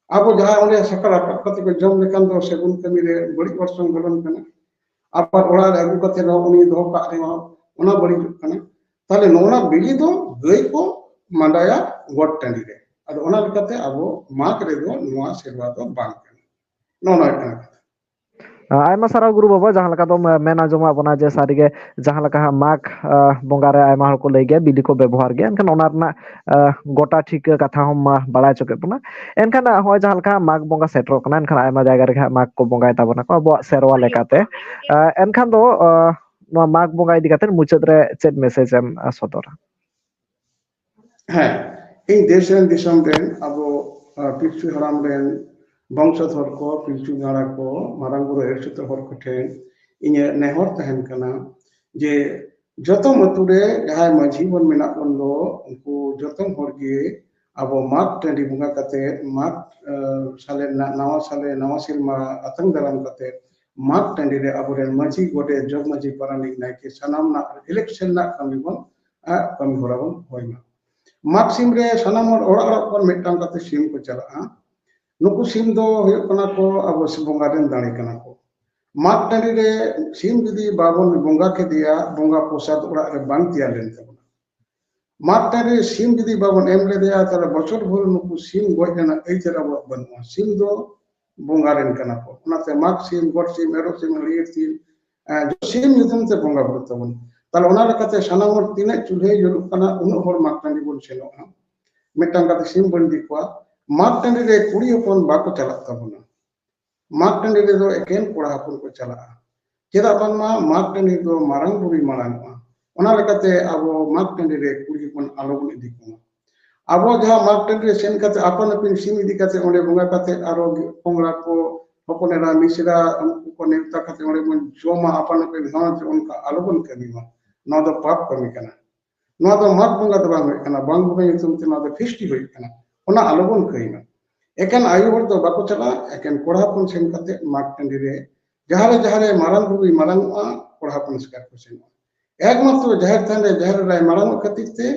আবো যাহা ওনে সকাল রাকাব কাতে কো জম লেকান দো সেগুন কামি রে বড়ি বর্ষণ বলন কানা আবার ওড়া রে আগু কাতে নো উনি দো কা রে ᱚᱱᱟ ᱵᱟᱹᱲᱤᱡᱚᱜ ᱠᱟᱱᱟ ᱛᱟᱦᱞᱮ ᱱᱚᱣᱟ ᱵᱤᱞᱤ ᱫᱚ ᱜᱟᱹᱭ ᱠᱚ ᱢᱟᱸᱰᱟᱭᱟ ᱜᱚᱴ ᱴᱟᱺᱰᱤ ᱨᱮ ᱟᱫᱚ ᱚᱱᱟ ᱞᱮᱠᱟᱛᱮ ᱟᱵᱚ ᱢᱟᱜᱽ ᱨᱮᱫᱚ ᱱᱚᱣᱟ ᱥᱮᱨᱣᱟ ᱫᱚ ᱵᱟᱝ ᱠᱟᱱᱟ ᱱᱚᱜᱼᱚ ᱱᱚᱣᱟ ᱠᱟᱱᱟ ᱟᱭᱢᱟ ᱥᱟᱨᱦᱟᱣ ᱜᱩᱨᱩ ᱵᱟᱵᱟ ᱡᱟᱦᱟᱸ ᱞᱮᱠᱟ ᱫᱚᱢ ᱢᱮᱱ ᱟᱸᱡᱚᱢᱟᱜ ᱵᱚᱱᱟ ᱡᱮ ᱥᱟᱹᱨᱤᱜᱮ ᱡᱟᱦᱟᱸ ᱞᱮᱠᱟ ᱦᱟᱸᱜ ᱢᱟᱜᱽ ᱵᱚᱸᱜᱟ ᱨᱮ ᱟᱭᱢᱟ ᱦᱚᱲ ᱠᱚ ᱞᱟᱹᱭ ᱜᱮᱭᱟ ᱵᱤᱞᱤ ᱠᱚ ᱵᱮᱵᱚᱦᱟᱨ ᱜᱮᱭᱟ ᱮᱱᱠᱷᱟᱱ ᱚᱱᱟ ᱨᱮᱱᱟᱜ ᱜᱚᱴᱟ ᱴᱷᱤᱠᱟᱹ ᱠᱟᱛᱷᱟ ᱦᱚᱸ ᱵᱟᱲᱟᱭ ᱦᱚᱪᱚ ᱠᱮᱫ ᱵᱚᱱᱟ ᱮᱱᱠᱷᱟᱱ ᱦᱚᱸᱜᱼᱚᱭ ᱡᱟᱦᱟᱸ ᱞᱮᱠᱟ ᱢᱟᱜᱽ ᱵᱚᱸᱜᱟ ᱥᱮᱴᱮᱨᱚᱜ ᱠᱟᱱᱟ ᱮᱱᱠᱷᱟᱱ ᱟᱭᱢᱟ ᱡᱟᱭᱜᱟ ᱨᱮᱜᱮ ᱦᱟᱸᱜ ᱢᱟᱜᱽ ᱠᱚ ᱵᱚᱸᱜᱟᱭ ᱛᱟᱵᱚᱱᱟ ᱠᱚ ᱟᱵᱚᱣᱟᱜ ᱥᱮᱨᱣᱟ ᱞᱮᱠᱟᱛᱮ ᱮᱱᱠᱷᱟᱱ ᱫᱚ ᱱᱚᱣᱟ ᱢᱟᱜᱽ ᱵᱚᱸᱜᱟ ᱤᱫᱤ ᱠᱟᱛᱮᱫ ᱢᱩᱪᱟᱹᱫ ᱨᱮ ᱪᱮᱫ ᱢᱮᱥᱮᱡ ᱮᱢ ᱥᱚᱫᱚᱨᱟ? ᱦᱮᱸ ᱤᱧ ᱫᱮᱥ ᱨᱮᱱ ᱫᱤᱥᱚᱢ ᱨᱮᱱ ᱟᱵᱚ ᱯᱤᱞᱪᱩ ᱦᱟᱲᱟᱢ ᱨᱮᱱ ᱵᱚᱝᱥᱚᱫᱷᱚᱨ ᱠᱚ ᱯᱤᱞᱪᱩ ᱜᱟᱬᱟ ᱠᱚ ᱢᱟᱨᱟᱝ ᱵᱩᱨᱩ ᱮᱨ ᱥᱩᱛᱚ ᱦᱚᱲ ᱠᱚᱴᱷᱮᱱ ᱤᱧᱟᱹᱜ ᱱᱮᱦᱚᱨ ᱛᱟᱦᱮᱱ ᱠᱟᱱᱟ ᱡᱮ ᱡᱚᱛᱚᱢ ᱟᱛᱳ ᱨᱮ ᱡᱟᱦᱟᱸᱭ ᱢᱟᱺᱡᱷᱤ ᱵᱚᱱ ᱢᱮᱱᱟᱜ ᱵᱚᱱ ᱫᱚ ᱩᱱᱠᱩ ᱡᱚᱛᱚᱢ ᱦᱚᱲᱜᱮ ᱟᱵᱚ ᱢᱟᱜᱽ ᱴᱟᱺᱰᱤ ᱵᱚᱸᱜᱟ ᱠᱟᱛᱮᱫ ᱢᱟᱜᱽ ᱥᱟᱞᱮ ᱨᱮᱱᱟᱜ ᱱᱟᱣᱟ ᱥᱟᱞᱮ ᱱᱟᱣᱟ ᱥᱮᱨᱢᱟ ᱟᱛᱟᱝ ᱫᱟᱨᱟᱢ ᱠᱟᱛᱮᱫ ᱢᱟᱜᱽ ᱴᱟᱺᱰᱤ ᱨᱮ ᱟᱵᱚᱨᱮᱱ ᱢᱟᱺᱡᱷᱤ ᱜᱚᱰᱮᱛ ᱡᱚᱜᱽ ᱢᱟᱺᱡᱷᱤ ᱯᱟᱨᱟᱱᱤᱠ ᱱᱟᱭᱠᱮ ᱥᱟᱱᱟᱢ ᱨᱮᱱᱟᱜ ᱤᱞᱮᱠᱥᱚᱱ ᱨᱮᱱᱟᱜ ᱠᱟᱹᱢᱤ ᱵᱚᱱ ᱠᱟᱹᱢᱤ ᱦᱚᱨᱟ ᱵᱚᱱ ᱦᱩᱭ ᱢᱟ ᱢᱟᱜᱽ ᱥᱤᱢ ᱨᱮ ᱥᱟᱱᱟᱢ ᱦᱚᱲ ᱚᱲᱟᱜ ᱚᱲᱟᱜ ᱠᱷᱚᱱ ᱢᱤᱫᱴᱟᱝ ᱠᱟᱛᱮ ᱥᱤᱢ ᱠᱚ ᱪᱟᱞᱟᱜᱼᱟ ᱱᱩᱠᱩ ᱥᱤᱢ ᱫᱚ ᱦᱩᱭᱩᱜ ᱠᱟᱱᱟ ᱠᱚ ᱟᱵᱚ ᱵᱚᱸᱜᱟ ᱨᱮᱱ ᱫᱟᱲᱮ ᱠᱟᱱᱟ ᱠᱚ ᱢᱟᱜᱽ ᱴᱟᱺᱰᱤ ᱨᱮ ᱥᱤᱢ ᱡᱩᱫᱤ ᱵᱟᱵᱚᱱ ᱵᱚᱸᱜᱟ ᱠᱮᱫᱮᱭᱟ ᱵᱚᱸᱜᱟ ᱯᱨᱚᱥᱟᱫ ᱚᱲᱟᱜ ᱨᱮ ᱵᱟᱝ ᱛᱮᱭᱟᱨ ᱞᱮᱱ ᱛᱟᱵᱚᱱᱟ ᱢᱟᱜᱽ ᱴᱟᱺᱰᱤ ᱨᱮ ᱥᱤᱢ ᱡᱩᱫᱤ ᱵᱟᱵᱚᱱ ᱮᱢ ᱞᱮᱫᱮᱭᱟ ᱛᱟᱦᱞᱮ ᱵᱚᱪᱷᱚᱨ ᱵᱷᱳᱨ ᱱᱩᱠᱩ ᱥᱤᱢ ᱜᱚᱡ ᱨᱮᱱᱟᱜ ᱟᱹᱭᱫᱟᱹᱨ ᱟᱵᱚᱣᱟᱜ ᱵᱟᱹᱱᱩᱜᱼᱟ ᱥᱤᱢ ᱫᱚ ᱵᱚᱸᱜᱟ ᱨᱮᱱ ᱠᱟᱱᱟ ᱠᱚ ᱚᱱᱟᱛᱮ ᱢᱟᱜᱽ ᱥᱤᱢ ᱜᱚᱴ ᱥᱤᱢ ᱮᱨᱚᱜ ᱥᱤᱢ ᱦᱟᱹᱲᱭᱟᱹᱲ ᱥᱤᱢ ᱥᱤᱢ ᱧᱩᱛᱩᱢ ᱛᱮ ᱵᱚᱸᱜᱟ ᱵᱩᱨᱩᱜ ᱛᱟᱵᱚᱱ ᱛᱟᱦᱞᱮ ᱚᱱᱟ ᱞᱮᱠᱟᱛᱮ ᱥᱟᱱᱟᱢ ᱦᱚᱲ ᱛᱤᱱᱟᱹᱜ ᱪᱩᱞᱦᱟᱹᱭ ᱡᱩᱞᱩᱜ ᱠᱟᱱᱟ ᱩᱱᱟᱹᱜ ᱦᱚᱲ ᱢᱟᱜᱽ ᱴᱟᱺᱰᱤ ᱵᱚᱱ ᱥᱮᱱᱚᱜᱼᱟ ᱢᱤᱫᱴᱟᱝ ᱠᱟᱛᱮ ᱥᱤᱢ ᱵᱚᱱ ᱤᱫᱤ ᱠᱚᱣᱟ ᱢᱟᱜᱽ ᱴᱟᱺᱰᱤ ᱨᱮ ᱠᱩᱲᱤ ᱦᱚᱯᱚᱱ ᱵᱟᱠᱚ ᱪᱟᱞᱟᱜ ᱛᱟᱵᱚᱱᱟ ᱢᱟᱜᱽ ᱴᱟᱺᱰᱤ ᱨᱮᱫᱚ ᱮᱠᱮᱱ ᱠᱚᱲᱟ ᱦᱚᱯᱚᱱ ᱠᱚ ᱪᱟᱞᱟᱜᱼᱟ ᱪᱮᱫᱟᱜ ᱵᱟᱝᱢᱟ ᱢᱟᱜᱽ ᱴᱟᱺᱰᱤ ᱫᱚ ᱢᱟᱨᱟᱝ ᱵᱩᱨᱩᱭ ᱢᱟᱨᱟᱝᱚᱜᱼᱟ ᱚᱱᱟ ᱞᱮᱠᱟᱛᱮ ᱟᱵᱚ ᱢᱟᱜᱽ ᱴᱟᱺᱰᱤ ᱨᱮ ᱠᱩᱲᱤ ᱦᱚᱯᱚᱱ ᱟᱞᱚᱵᱚᱱ ᱤᱫᱤ ᱠᱚᱣᱟ ᱟᱵᱚ ᱡᱟᱦᱟᱸ ᱢᱟᱜᱽ ᱴᱟᱺᱰᱤ ᱨᱮ ᱥᱮᱱ ᱠᱟᱛᱮ ᱟᱯᱟᱱ ᱟᱹᱯᱤᱱ ᱥᱤᱢ ᱤᱫᱤ ᱠᱟᱛᱮ ᱚᱸᱰे ᱵᱚᱸᱜᱟ ᱠᱟᱛᱮ ᱟᱨᱚ ᱯᱚᱝᱲᱟ ᱠᱚ ᱦᱚᱯᱚᱱ ᱮᱨᱟ ᱢᱤᱥᱨᱟ ᱩᱱᱠᱩ ᱠᱚ ᱱᱮᱣᱛᱟ ᱠᱟᱛᱮ ᱚᱸᱰᱮ ᱵᱚᱱ ᱡᱚᱢᱟ ᱟᱯᱟᱱ ᱟᱹᱯᱤᱱ ᱚᱱᱠᱟ ᱟᱞᱚᱵᱚᱱ ᱠᱟᱹᱢᱤ ᱢᱟ ᱱᱚᱣᱟ ᱫᱚ ᱯᱟᱯ ᱠᱟᱹᱢᱤ ᱠᱟᱱᱟ ᱱᱚᱣᱟ ᱫᱚ ᱢᱟᱜᱽ ᱵᱚᱸᱜᱟ ᱫᱚ ᱵᱟᱝ ᱦᱩᱭᱩᱜ ᱠᱟᱱᱟ ᱵᱟᱝ ᱵᱚᱸᱜᱟ ᱧᱩᱛᱩᱢ ᱛᱮ ᱱᱚᱣᱟ ᱫᱚ ᱯᱷᱤᱥᱴᱤ ᱦᱩᱭᱩᱜ ᱠᱟᱱᱟ ᱚᱱᱟ ᱟᱞᱚᱵᱚᱱ ᱠᱟᱹᱭᱢᱟ ᱮᱠᱮᱱ ᱟᱭᱩ ᱦᱚᱲ ᱫᱚ ᱵᱟᱠᱚ ᱪᱟᱞᱟᱜᱼᱟ ᱮᱠᱮᱱ ᱠᱚᱲᱟ ᱦᱚᱯᱚᱱ ᱥᱮᱱ ᱠᱟᱛᱮ ᱢᱟᱜᱽ ᱴᱟᱺᱰᱤ ᱨᱮ ᱡᱟᱦᱟᱸᱨᱮ ᱢᱟᱨᱟᱝ ᱵᱩᱨᱩᱭ ᱢᱟᱨᱟᱝᱚᱜᱼᱟ ᱠᱚᱲᱟ ᱦᱚᱯᱚᱱ ᱮᱥᱠᱟᱨ ᱠᱚ ᱥᱮᱱᱚᱜᱼᱟ ᱮᱠᱢᱟᱛᱨᱚ ᱡᱟᱦᱮᱨ ᱛᱷᱟᱱ ᱨᱮ ᱡᱟᱦᱮᱨ ᱮᱨᱟᱭ ᱢᱟᱨᱟᱝᱚᱜ ᱠᱷᱟᱹᱛᱤᱨ ᱛᱮ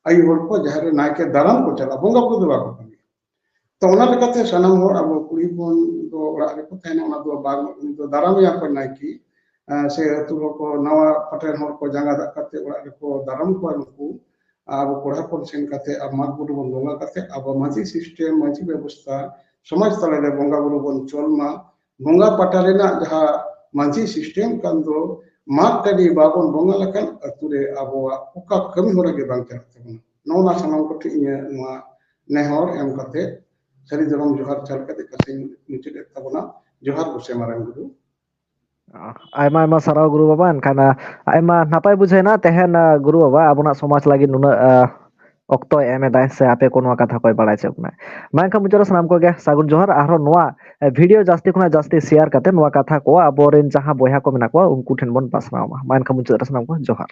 ᱟᱭᱩ ᱦᱚᱲ ko ᱡᱟᱦᱮᱨ ᱨᱮ ᱱᱟᱭᱠᱮ ᱫᱟᱨᱟᱢ ko ᱪᱟᱞᱟᱜᱼᱟ ᱵᱚᱸᱜᱟ ᱵᱩᱨᱩ ᱫᱚ ᱵᱟᱠᱚ ᱠᱟᱹᱢᱤᱭᱟ ᱛᱚ ᱚᱱᱟ ᱞᱮᱠᱟᱛᱮ ᱥᱟᱱᱟᱢ ᱦᱚᱲ ᱟᱵᱚ ᱠᱩᱲᱤ ᱦᱚᱯᱚᱱ ᱫᱚ ᱚᱲᱟᱜ ᱨᱮᱠᱚ ᱛᱟᱦᱮᱱᱟ ᱚᱱᱟ ᱫᱚ ᱵᱟᱝ ᱩᱱᱤ ᱫᱚ ᱫᱟᱨᱟᱢᱮᱭᱟ ᱠᱚ ᱱᱟᱭᱠᱮ ᱥᱮ ᱟᱹᱛᱩ ᱦᱚᱲ ᱠᱚ ᱱᱟᱣᱟ ᱯᱟᱴᱮᱱ ᱦᱚᱲ ᱠᱚ ᱡᱟᱸᱜᱟ ᱫᱟᱜ ᱠᱟᱛᱮ ᱚᱲᱟᱜ ᱨᱮᱠᱚ ᱫᱟᱨᱟᱢ ᱠᱚᱣᱟ ᱱᱩᱠᱩ ᱟᱵᱚ ᱠᱚᱲᱟ ᱦᱚᱯᱚᱱ ᱥᱮᱱ ᱠᱟᱛᱮ ᱢᱟᱜᱽ ᱵᱩᱨᱩ ᱵᱚᱱ ᱵᱚᱸᱜᱟ ᱠᱟᱛᱮ ᱟᱵᱚ ᱢᱟᱺᱡᱷᱤ ᱥᱤᱥᱴᱮᱢ ᱢᱟᱺᱡᱷᱤ ᱵᱮᱵᱚᱥᱛᱷᱟ ᱥᱚᱢᱟᱡᱽ ᱛᱟᱞᱟᱨᱮ ᱵᱚᱸᱜᱟ ᱵᱩᱨᱩ ᱵᱚᱱ ᱪᱚᱞ ᱢᱟ ᱵᱚᱸᱜᱟ ᱯᱟᱴᱟ ᱨᱮᱱᱟᱜ ᱡᱟᱦᱟᱸ ᱢᱟᱺᱡᱷᱤ ᱥᱤᱥᱴᱮᱢ ᱠᱟᱱ ᱫᱚ ᱢᱟᱜᱽ ᱴᱟᱺᱰᱤ ᱵᱟᱵᱚᱱ ᱵᱚᱸᱜᱟ ᱞᱮᱠᱷᱟᱱ ᱟᱹᱛᱩ ᱨᱮ ᱟᱵᱚᱣᱟᱜ ᱚᱠᱟ ᱠᱟᱹᱢᱤ ᱦᱚᱨᱟ ᱜᱮ ᱵᱟᱝ ᱪᱟᱞᱟᱜ ᱛᱟᱵᱚᱱᱟ ᱱᱚᱜᱼᱚ ᱱᱚᱣᱟ ᱥᱟᱱᱟᱢ ᱠᱚᱴᱷᱮᱱ ᱤᱧᱟᱹᱜ ᱱᱚᱣᱟ ᱱᱮᱦᱚᱨ ᱮᱢ ᱠᱟᱛᱮ ᱥᱟᱹᱨᱤ ᱫᱷᱚᱨᱚᱢ ᱡᱚᱦᱟᱨ ᱪᱟᱞ ᱠᱟᱛᱮ ᱠᱟᱛᱷᱟᱧ ᱢᱩᱪᱟᱹᱫ ᱮᱫ ᱛᱟᱵᱚᱱᱟ ᱡᱚᱦᱟᱨ ᱜᱚᱸᱥᱟᱭ ᱢᱟᱨᱟᱝ ᱵᱩᱨᱩ ᱟᱭᱢᱟ ᱟᱭᱢᱟ ᱥᱟᱨᱦᱟᱣ ᱜᱩᱨᱩ ᱵᱟᱵᱟ ᱮᱱᱠᱷᱟᱱ ᱟᱭᱢᱟ ᱱᱟᱯᱟᱭ ᱵᱩᱡᱷᱟᱹᱣᱱᱟ ᱛᱮᱦᱮᱧ ᱜᱩᱨᱩ ᱵᱟᱵᱟ ᱟᱵᱚᱱᱟᱜ ᱥᱚᱢᱟᱡᱽ ᱞᱟᱹᱜᱤᱫ ᱱᱩᱱᱟᱹᱜ ᱚᱠᱛᱚᱭ ᱮᱢ ᱮᱫᱟᱭ ᱥᱮ ᱟᱯᱮ ᱠᱚ ᱱᱚᱣᱟ ᱠᱟᱛᱷᱟ ᱠᱚᱭ ᱵᱟᱲᱟᱭ ᱦᱚᱪᱚ ᱵᱚᱱᱟ ᱢᱟ ᱮᱱᱠᱷᱟᱱ ᱢᱩᱪᱟᱹᱫ ᱨᱮ ᱥᱟᱱᱟᱢ ᱠᱚᱜᱮ ᱥᱟᱹᱜᱩᱱ ᱡᱚᱦᱟᱨ ᱟᱨᱦᱚᱸ ᱱᱚᱣᱟ ᱵᱷᱤᱰᱤᱭᱳ ᱡᱟᱹᱥᱛᱤ ᱠᱷᱚᱱᱟᱜ ᱡᱟᱹᱥᱛᱤ ᱥᱮᱭᱟᱨ ᱠᱟᱛᱮ ᱱᱚᱣᱟ ᱠᱟᱛᱷᱟ ᱠᱚ ᱟᱵᱚᱨᱮᱱ ᱡᱟᱦᱟᱸ ᱵᱚᱭᱦᱟ ᱠᱚ ᱢᱮᱱᱟᱜ ᱠᱚᱣᱟ ᱩᱱᱠᱩ ᱴᱷᱮᱱ ᱵᱚᱱ ᱯᱟᱥᱱᱟᱣ ᱢᱟ ᱮᱱᱠᱷᱟᱱ ᱢᱩᱪᱟᱹᱫ ᱨᱮ ᱥᱟᱱᱟᱢ ᱠᱚ ᱡᱚᱦᱟᱨ